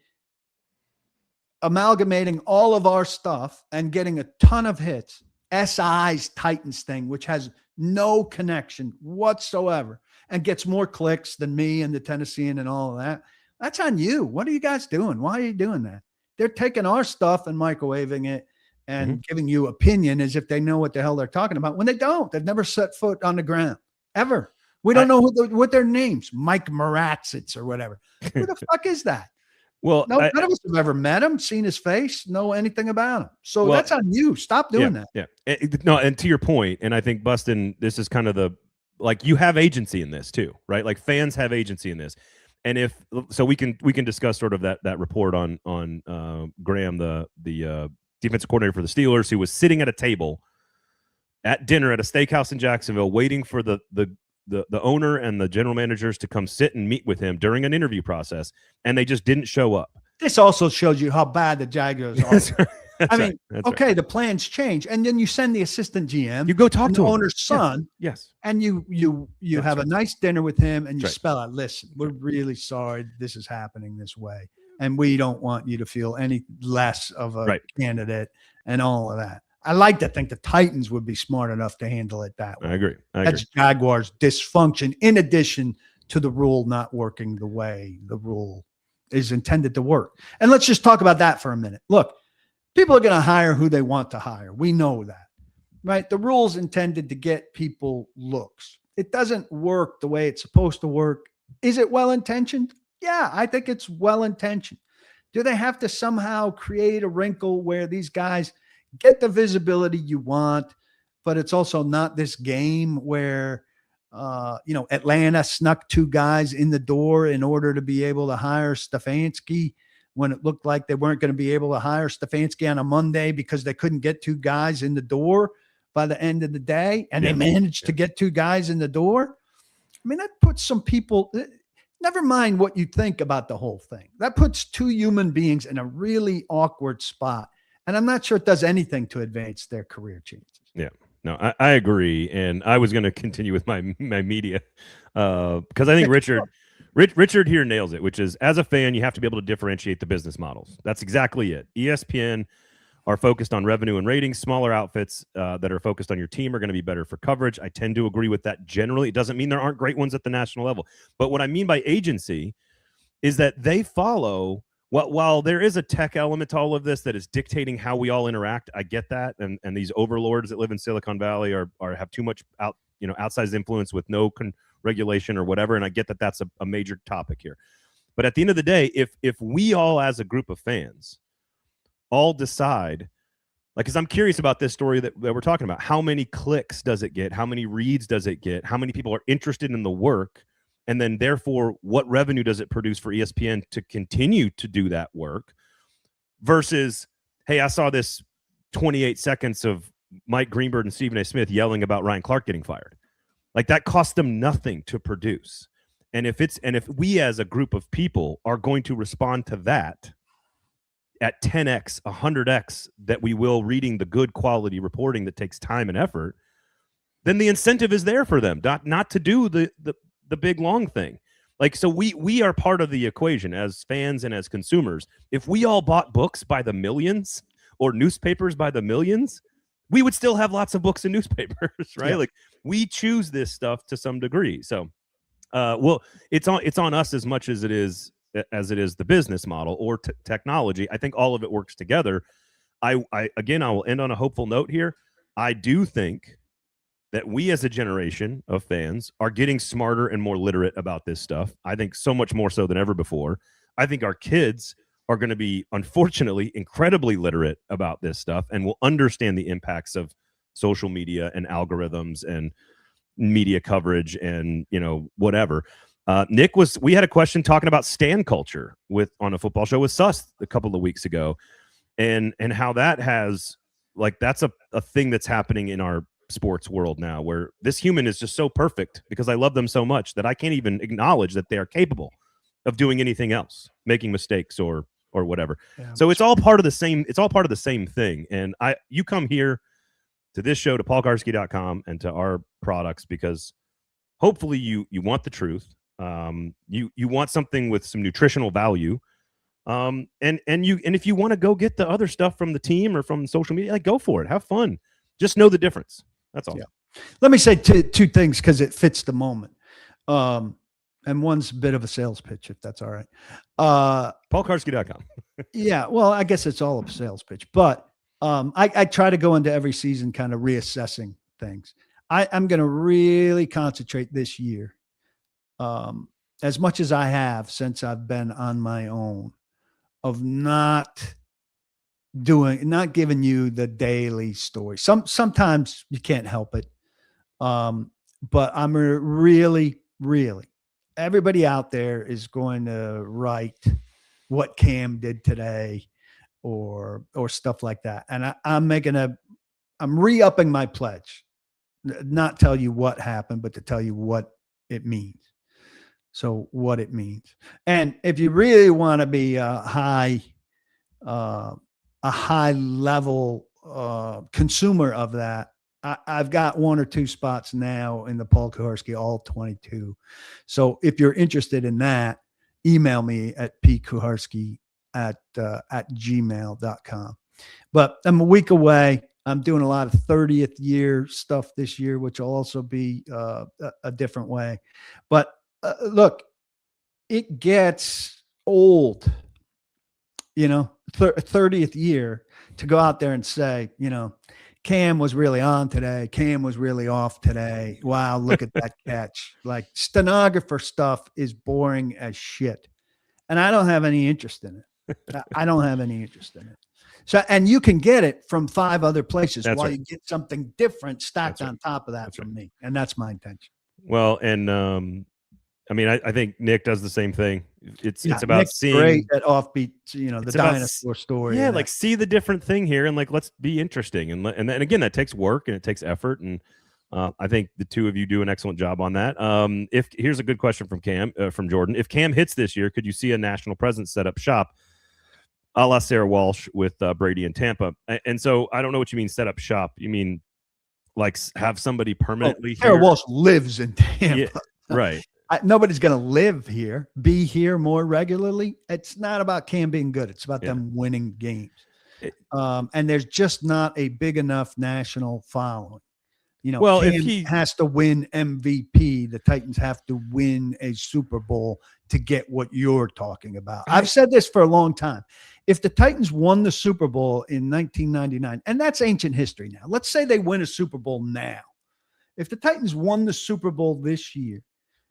amalgamating all of our stuff and getting a ton of hits, SI's Titans thing, which has no connection whatsoever and gets more clicks than me and the Tennessean and all of that. That's on you. What are you guys doing? Why are you doing that? They're taking our stuff and microwaving it and giving you opinion as if they know what the hell they're talking about, when they don't. They've never set foot on the ground, ever. We don't know what their names, Mike Maratzitz or whatever. Who the fuck is that? Well, none of us have ever met him, seen his face, know anything about him. So that's on you. Stop doing that. Yeah. No, and to your point, and I think, Bustin, this is kind of you have agency in this too, right? Like, fans have agency in this. And we can discuss sort of that report on Graham, the defensive coordinator for the Steelers, who was sitting at a table at dinner at a steakhouse in Jacksonville, waiting for the owner and the general managers to come sit and meet with him during an interview process, and they just didn't show up. This also shows you how bad the Jaguars are. I mean, okay, the plans change, and then you send the assistant GM. You go talk to the owner's son. Yes. And you have a nice dinner with him, and you spell out, listen, we're really sorry this is happening this way, and we don't want you to feel any less of a candidate and all of that. I like to think the Titans would be smart enough to handle it that way. I agree. That's Jaguars' dysfunction, in addition to the rule not working the way the rule is intended to work. And let's just talk about that for a minute. Look, people are going to hire who they want to hire. We know that, right? The rule's intended to get people looks. It doesn't work the way it's supposed to work. Is it well-intentioned? Yeah, I think it's well-intentioned. Do they have to somehow create a wrinkle where these guys get the visibility you want, but it's also not this game where, Atlanta snuck 2 guys in the door in order to be able to hire Stefanski when it looked like they weren't going to be able to hire Stefanski on a Monday because they couldn't get 2 guys in the door by the end of the day. And they managed to get 2 guys in the door. I mean, that puts some people, never mind what you think about the whole thing. That puts 2 human beings in a really awkward spot. And I'm not sure it does anything to advance their career chances. Yeah, no, I agree. And I was going to continue with my media because I think Richard here nails it, which is, as a fan, you have to be able to differentiate the business models. That's exactly it. ESPN are focused on revenue and ratings. Smaller outfits that are focused on your team are going to be better for coverage. I tend to agree with that generally. It doesn't mean there aren't great ones at the national level. But what I mean by agency is that they follow. Well, while there is a tech element to all of this that is dictating how we all interact, I get that, and these overlords that live in Silicon Valley are have too much outsized influence with no regulation or whatever, and I get that that's a major topic here. But at the end of the day, if we all as a group of fans all decide, like, because I'm curious about this story that we're talking about, how many clicks does it get? How many reads does it get? How many people are interested in the work? And then, therefore, what revenue does it produce for ESPN to continue to do that work versus, hey, I saw this 28 seconds of Mike Greenberg and Stephen A. Smith yelling about Ryan Clark getting fired. Like, that cost them nothing to produce. And if we as a group of people are going to respond to that at 10x, 100x that we will reading the good quality reporting that takes time and effort, then the incentive is there for them not to do the big long thing. Like, so we are part of the equation as fans and as consumers. If we all bought books by the millions or newspapers by the millions, we would still have lots of books and newspapers, right? Yeah. Like, we choose this stuff to some degree. So, well, it's on us as much as it is the business model or technology. I think all of it works together. I will end on a hopeful note here. I do think that we as a generation of fans are getting smarter and more literate about this stuff. I think so much more so than ever before. I think our kids are going to be, unfortunately, incredibly literate about this stuff and will understand the impacts of social media and algorithms and media coverage and, whatever. Nick, we had a question talking about stan culture on a football show with Suss a couple of weeks ago and how that has like that's a thing that's happening in our sports world now, where this human is just so perfect because I love them so much that I can't even acknowledge that they are capable of doing anything else, making mistakes or whatever. Yeah. So it's all part of the same thing. And you come here to this show, to paulkuharsky.com, and to our products because hopefully you want the truth. You want something with some nutritional value. And if you want to go get the other stuff from the team or from social media, like, go for it. Have fun. Just know the difference. That's all. Yeah. Let me say two things because it fits the moment. And one's a bit of a sales pitch, if that's all right. paulkuharsky.com. Yeah. Well, I guess it's all a sales pitch, but I try to go into every season kind of reassessing things. I'm going to really concentrate this year, as much as I have since I've been on my own, of not giving you the daily story. Sometimes you can't help it. But I'm really, everybody out there is going to write what Cam did today or stuff like that. And I'm re-upping my pledge, not tell you what happened, but to tell you what it means. So what it means. And if you really want to be a high level consumer of that, I've got 1 or 2 spots now in the Paul Kuharsky, all 22. So if you're interested in that, email me at pkuharsky@gmail.com. But I'm a week away. I'm doing a lot of 30th year stuff this year, which will also be a different way. But look, it gets old, 30th year to go out there and say, Cam was really on today. Cam was really off today. Wow, look at that catch. Like, stenographer stuff is boring as shit. And I don't have any interest in it. I don't have any interest in it. So, and you can get it from 5 other places while you get something different stacked on top of that from me. And that's my intention. Well, and I mean, I think Nick does the same thing. It's about Nick's seeing great at offbeat, the dinosaur story. Yeah, like, see the different thing here, and like, let's be interesting. And again, that takes work and it takes effort. And I think the two of you do an excellent job on that. Here's a good question from Jordan. If Cam hits this year, could you see a national presence set up shop, a la Sarah Walsh with Brady in Tampa? And so I don't know what you mean set up shop. You mean like have somebody permanently Sarah here? Walsh lives in Tampa. Yeah, right. Nobody's going to live here, be here more regularly. It's not about Cam being good. It's about them winning games. And there's just not a big enough national following. Cam if he has to win MVP, the Titans have to win a Super Bowl to get what you're talking about. I've said this for a long time. If the Titans won the Super Bowl in 1999, and that's ancient history now, let's say they win a Super Bowl now. If the Titans won the Super Bowl this year,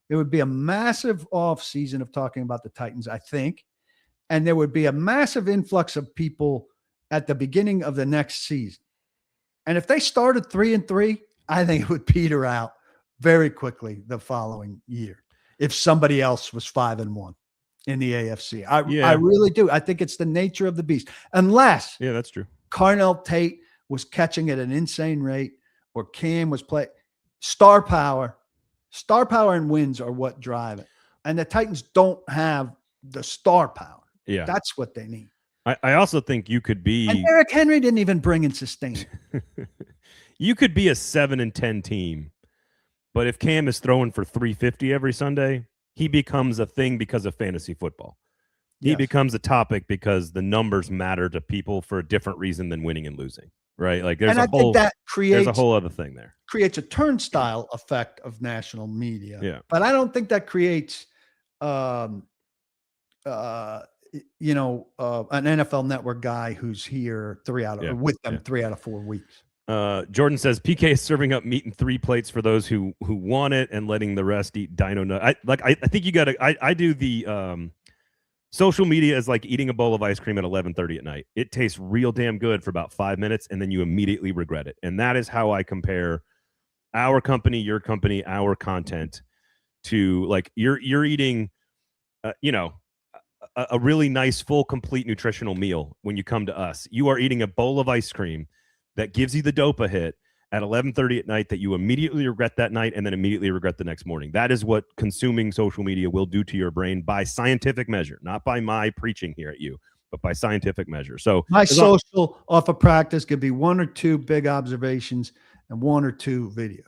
there would be a massive off season of talking about the Titans, I think. And there would be a massive influx of people at the beginning of the next season. And if they started 3-3, I think it would peter out very quickly the following year if somebody else was 5-1 in the AFC. I really do. I think it's the nature of the beast. Unless that's true. Carnell Tate was catching at an insane rate, or Cam was playing. Star power and wins are what drive it. And the Titans don't have the star power. Yeah. That's what they need. I also think you could be. And Derrick Henry didn't even bring in sustain. You could be a 7-10 team, but if Cam is throwing for 350 every Sunday, he becomes a thing because of fantasy football. He becomes a topic because the numbers matter to people for a different reason than winning and losing. Right. Like there's a whole other thing there. Creates a turnstile effect of national media. Yeah. But I don't think that creates, an NFL Network guy who's here 3 out of 4 weeks. Jordan says PK is serving up meat and 3 plates for those who want it and letting the rest eat dino nut. I think you got to, I do the, social media is like eating a bowl of ice cream at 11:30 at night. It tastes real damn good for about 5 minutes, and then you immediately regret it. And that is how I compare our company, your company, our content to, like, you're eating, a really nice, full, complete nutritional meal when you come to us. You are eating a bowl of ice cream that gives you the dopa hit at 11:30 at night that you immediately regret that night and then immediately regret the next morning. That is what consuming social media will do to your brain by scientific measure, not by my preaching here at you, but by scientific measure. So my social off of practice could be 1 or 2 big observations and 1 or 2 videos.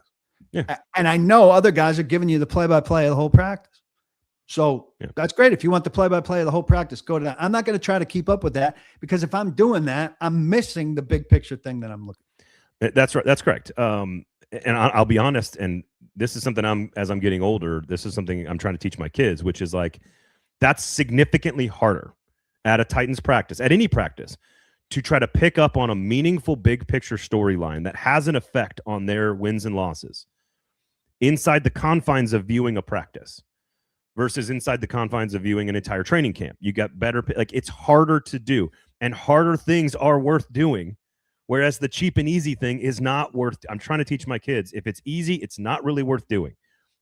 Yeah. And I know other guys are giving you the play-by-play of the whole practice. So that's great. If you want the play-by-play of the whole practice, go to that. I'm not going to try to keep up with that, because if I'm doing that, I'm missing the big picture thing that I'm looking at. That's right. That's correct. And I'll be honest, and this is something as I'm getting older, this is something I'm trying to teach my kids, which is like, that's significantly harder at a Titans practice, at any practice, to try to pick up on a meaningful big picture storyline that has an effect on their wins and losses inside the confines of viewing a practice versus inside the confines of viewing an entire training camp. You got better, like, it's harder to do, and harder things are worth doing. Whereas the cheap and easy thing is not worth. I'm trying to teach my kids, if it's easy, it's not really worth doing.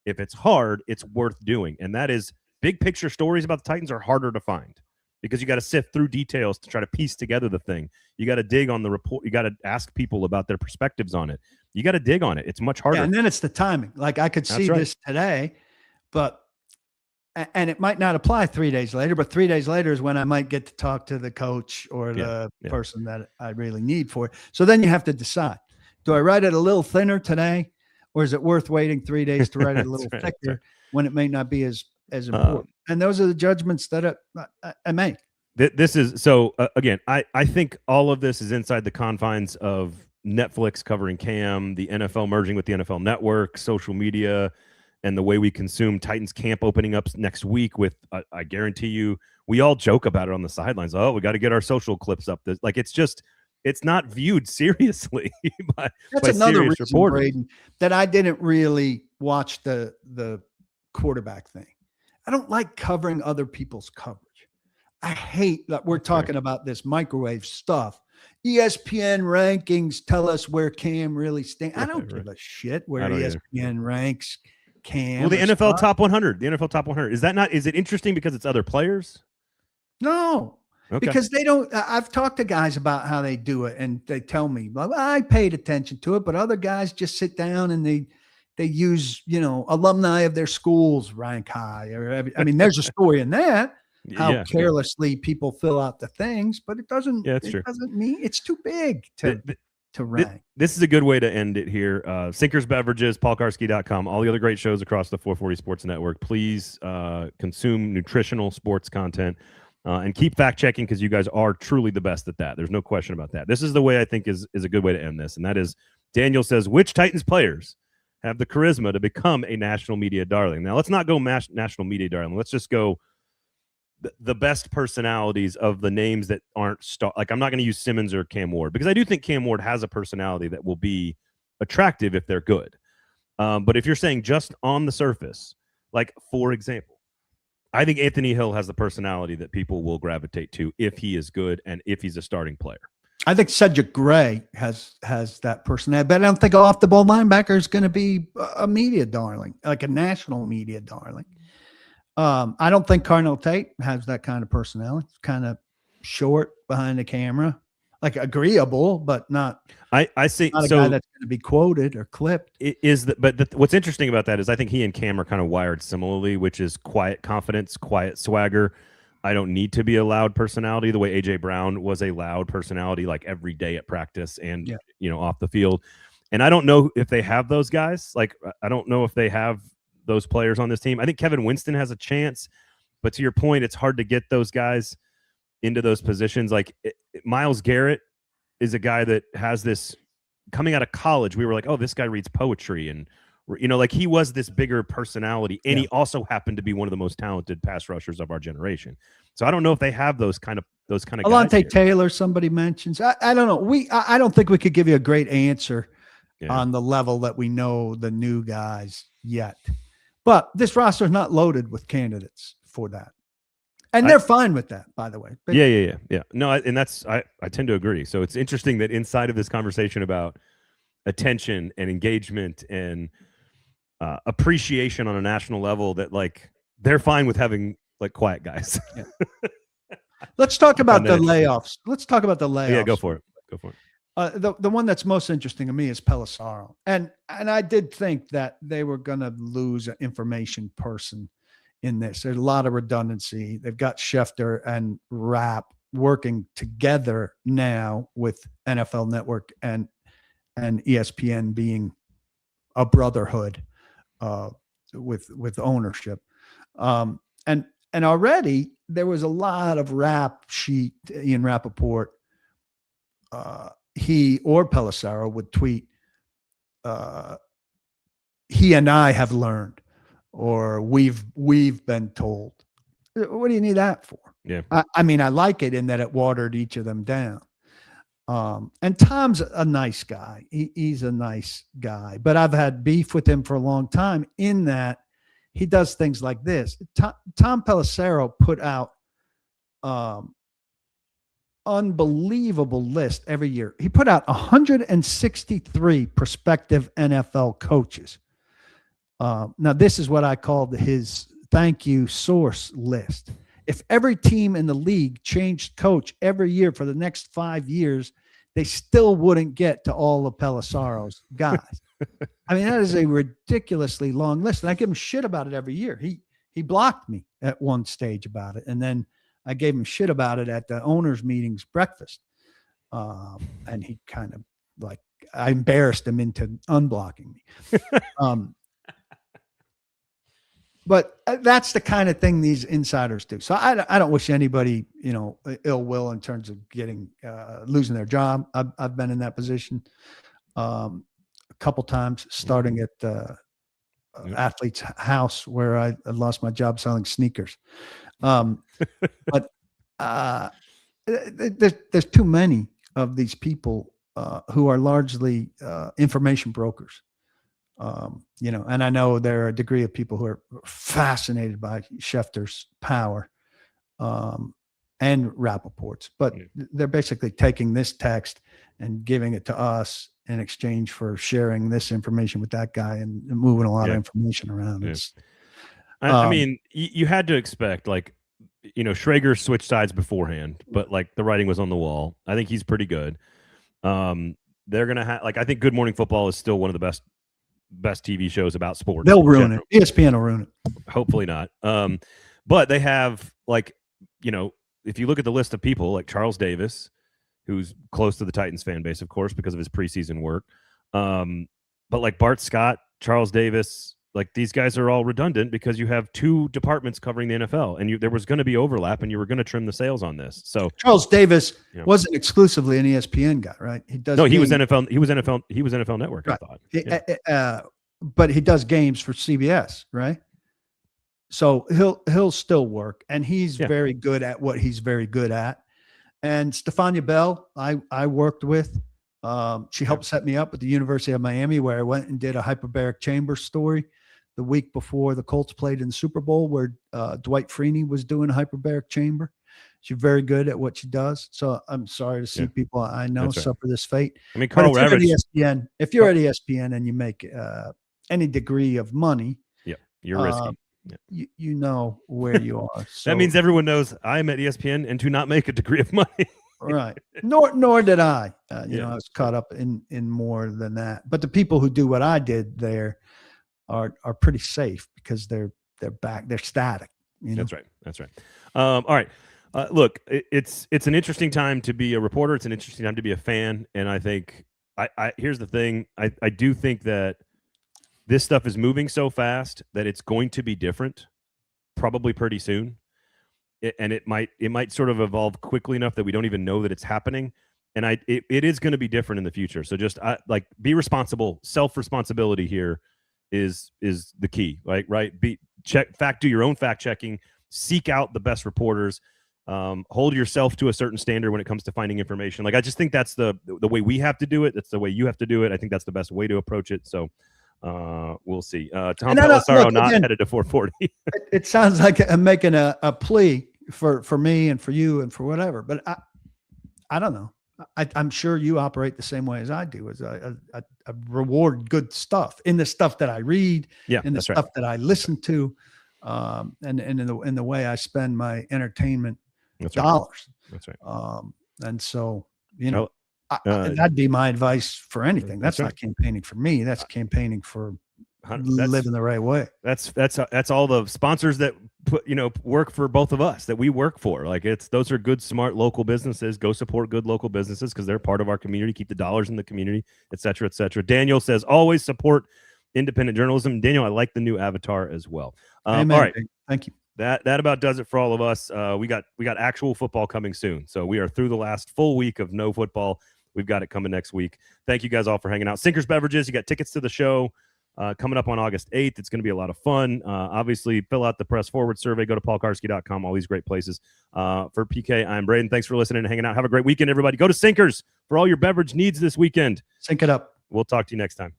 If it's hard, it's worth doing. And that is, big picture stories about the Titans are harder to find, because you got to sift through details to try to piece together the thing. You got to dig on the report. You got to ask people about their perspectives on it. You got to dig on it. It's much harder. Yeah, and then it's the timing. Like, I could see this today, and it might not apply 3 days later, but 3 days later is when I might get to talk to the coach or the person that I really need for it. So then you have to decide, do I write it a little thinner today, or is it worth waiting 3 days to write it a little thicker when it may not be as important? And those are the judgments that I make. This is so again, I think all of this is inside the confines of Netflix covering Cam, the NFL merging with the NFL Network, social media, and the way we consume Titans camp opening up next week with, I guarantee you, we all joke about it on the sidelines. Oh, we got to get our social clips up. Like, it's not viewed seriously by another serious reason, Braden, that I didn't really watch the quarterback thing. I don't like covering other people's coverage. I hate that we're talking about this microwave stuff. ESPN rankings tell us where Cam really stands. I don't give a shit where ESPN ranks Cam. Well, the NFL top 100. The NFL top 100. Is it interesting because it's other players? No. Okay. Because they don't. I've talked to guys about how they do it, and they tell me, well, I paid attention to it, but other guys just sit down and they use, alumni of their schools rank high. Or I mean, there's a story in that. How carelessly people fill out the things, but it doesn't. Yeah, it doesn't mean it's too big to rank. This is a good way to end it here. Sinkers Beverages, paulkarski.com, all the other great shows across the 440 Sports Network. Please consume nutritional sports content and keep fact checking, because you guys are truly the best at that. There's no question about that. This is the way I think is a good way to end this, and that is, Daniel says, which Titans players have the charisma to become a national media darling? Now, let's not go national media darling. Let's just go the best personalities of the names that aren't like, I'm not going to use Simmons or Cam Ward, because I do think Cam Ward has a personality that will be attractive if they're good. But if you're saying just on the surface, like, for example, I think Anthony Hill has the personality that people will gravitate to if he is good and if he's a starting player. I think Cedric Gray has that personality, but I don't think off the ball linebacker is going to be a media darling, like a national media darling. I don't think Cardinal Tate has that kind of personality. It's kind of short behind the camera, like agreeable, but not. I see. Not a guy that's going to be quoted or clipped. What's interesting about that is I think he and Cam are kind of wired similarly, which is quiet confidence, quiet swagger. I don't need to be a loud personality the way AJ Brown was a loud personality, like every day at practice and off the field. And I don't know if they have those guys. Like, I don't know if they have those players on this team. I think Kevin Winston has a chance, but to your point, it's hard to get those guys into those positions. Like, Myles Garrett is a guy that has this coming out of college. We were like, oh, this guy reads poetry, and like, he was this bigger personality, and he also happened to be one of the most talented pass rushers of our generation. So I don't know if they have those kind of Alontae Taylor, somebody mentions. I don't know. I don't think we could give you a great answer on the level that we know the new guys yet. But this roster is not loaded with candidates for that. And they're fine with that, by the way. But yeah. No, and I tend to agree. So it's interesting that inside of this conversation about attention and engagement and appreciation on a national level, that, like, they're fine with having, like, quiet guys. Let's talk about the layoffs. Yeah, go for it. The one that's most interesting to me is Pelissaro, and I did think that they were going to lose an information person in this. There's a lot of redundancy. They've got Schefter and Rapp working together now with NFL Network and ESPN being a brotherhood with ownership. And already there was a lot of rap sheet. Ian Rappaport, he or Pelissaro would tweet, he and I have learned, or we've been told. What do you need that for? Yeah. I mean, I like it in that it watered each of them down. And Tom's a nice guy. He's a nice guy, but I've had beef with him for a long time in that he does things like this. Tom Pelissaro put out unbelievable list every year. He put out 163 prospective NFL coaches. Now, this is what I called his thank you source list. If every team in the league changed coach every year for the next 5 years, they still wouldn't get to all of Pelissaro's guys. I mean, that is a ridiculously long list. And I give him shit about it every year. He blocked me at one stage about it. And then I gave him shit about it at the owners' meetings breakfast. And he kind of like, I embarrassed him into unblocking me. But that's the kind of thing these insiders do. So I don't wish anybody, ill will in terms of getting losing their job. I've been in that position a couple times, starting at Athlete's House, where I lost my job selling sneakers. But there's too many of these people who are largely information brokers. And I know there are a degree of people who are fascinated by Schefter's power and Rappaport's, but they're basically taking this text and giving it to us in exchange for sharing this information with that guy and moving a lot of information around. Yeah. I mean, you had to expect, like, Schrager switched sides beforehand, but like the writing was on the wall. I think he's pretty good. They're going to have, like, I think Good Morning Football is still one of the best TV shows about sports. They'll ruin it. ESPN will ruin it. Hopefully not. But they have, like, if you look at the list of people, like Charles Davis, who's close to the Titans fan base, of course, because of his preseason work. But like Bart Scott, Charles Davis, like these guys are all redundant because you have two departments covering the NFL, and there was going to be overlap, and you were going to trim the sails on this. So Charles Davis wasn't exclusively an ESPN guy, right? He does. No, he was NFL. He was NFL Network. Right. I thought, but he does games for CBS, right? So he'll still work, and he's very good at what he's very good at. And Stefania Bell, I worked with. She helped set me up at the University of Miami, where I went and did a hyperbaric chamber story the week before the Colts played in the Super Bowl, where Dwight Freeney was doing a hyperbaric chamber. She's very good at what she does. So I'm sorry to see people I know suffer this fate. I mean, Carl Ravitch. If you're at ESPN and you make any degree of money, you're risky. You know where you are. So, that means everyone knows I'm at ESPN and do not make a degree of money. Right. Nor did I. I was caught up in more than that. But the people who do what I did there are pretty safe because they're back. They're static. That's right. All right. Look, it's an interesting time to be a reporter. It's an interesting time to be a fan. And I think here's the thing. I do think that this stuff is moving so fast that it's going to be different probably pretty soon. And it might sort of evolve quickly enough that we don't even know that it's happening. And it is going to be different in the future. So just be responsible. Self-responsibility here is the key, right? Do your own fact checking, seek out the best reporters, hold yourself to a certain standard when it comes to finding information. Like, I just think that's the way we have to do it. That's the way you have to do it. I think that's the best way to approach it. So we'll see. Tom Pelissaro not headed to 440. It sounds like I'm making a plea for me and for you and for whatever, but I don't know. I'm sure you operate the same way as I do. As I reward good stuff in the stuff that I read, in the stuff that I listen to, and in the way I spend my entertainment dollars. That's right. And so That'd be my advice for anything. That's not campaigning for me. That's campaigning for living the right way. That's all the sponsors that work for both of us, that we work for. Like, those are good, smart local businesses. Go support good local businesses because they're part of our community. Keep the dollars in the community, et cetera, et cetera. Daniel says always support independent journalism. Daniel, I like the new avatar as well. Amen. All right, thank you. That about does it for all of us. We got actual football coming soon, so we are through the last full week of no football. We've got it coming next week. Thank you guys all for hanging out. Sinkers Beverages, you got tickets to the show coming up on August 8th. It's going to be a lot of fun. Obviously, fill out the Press Forward survey. Go to paulkuharsky.com, all these great places. For PK, I'm Braden. Thanks for listening and hanging out. Have a great weekend, everybody. Go to Sinkers for all your beverage needs this weekend. Sink it up. We'll talk to you next time.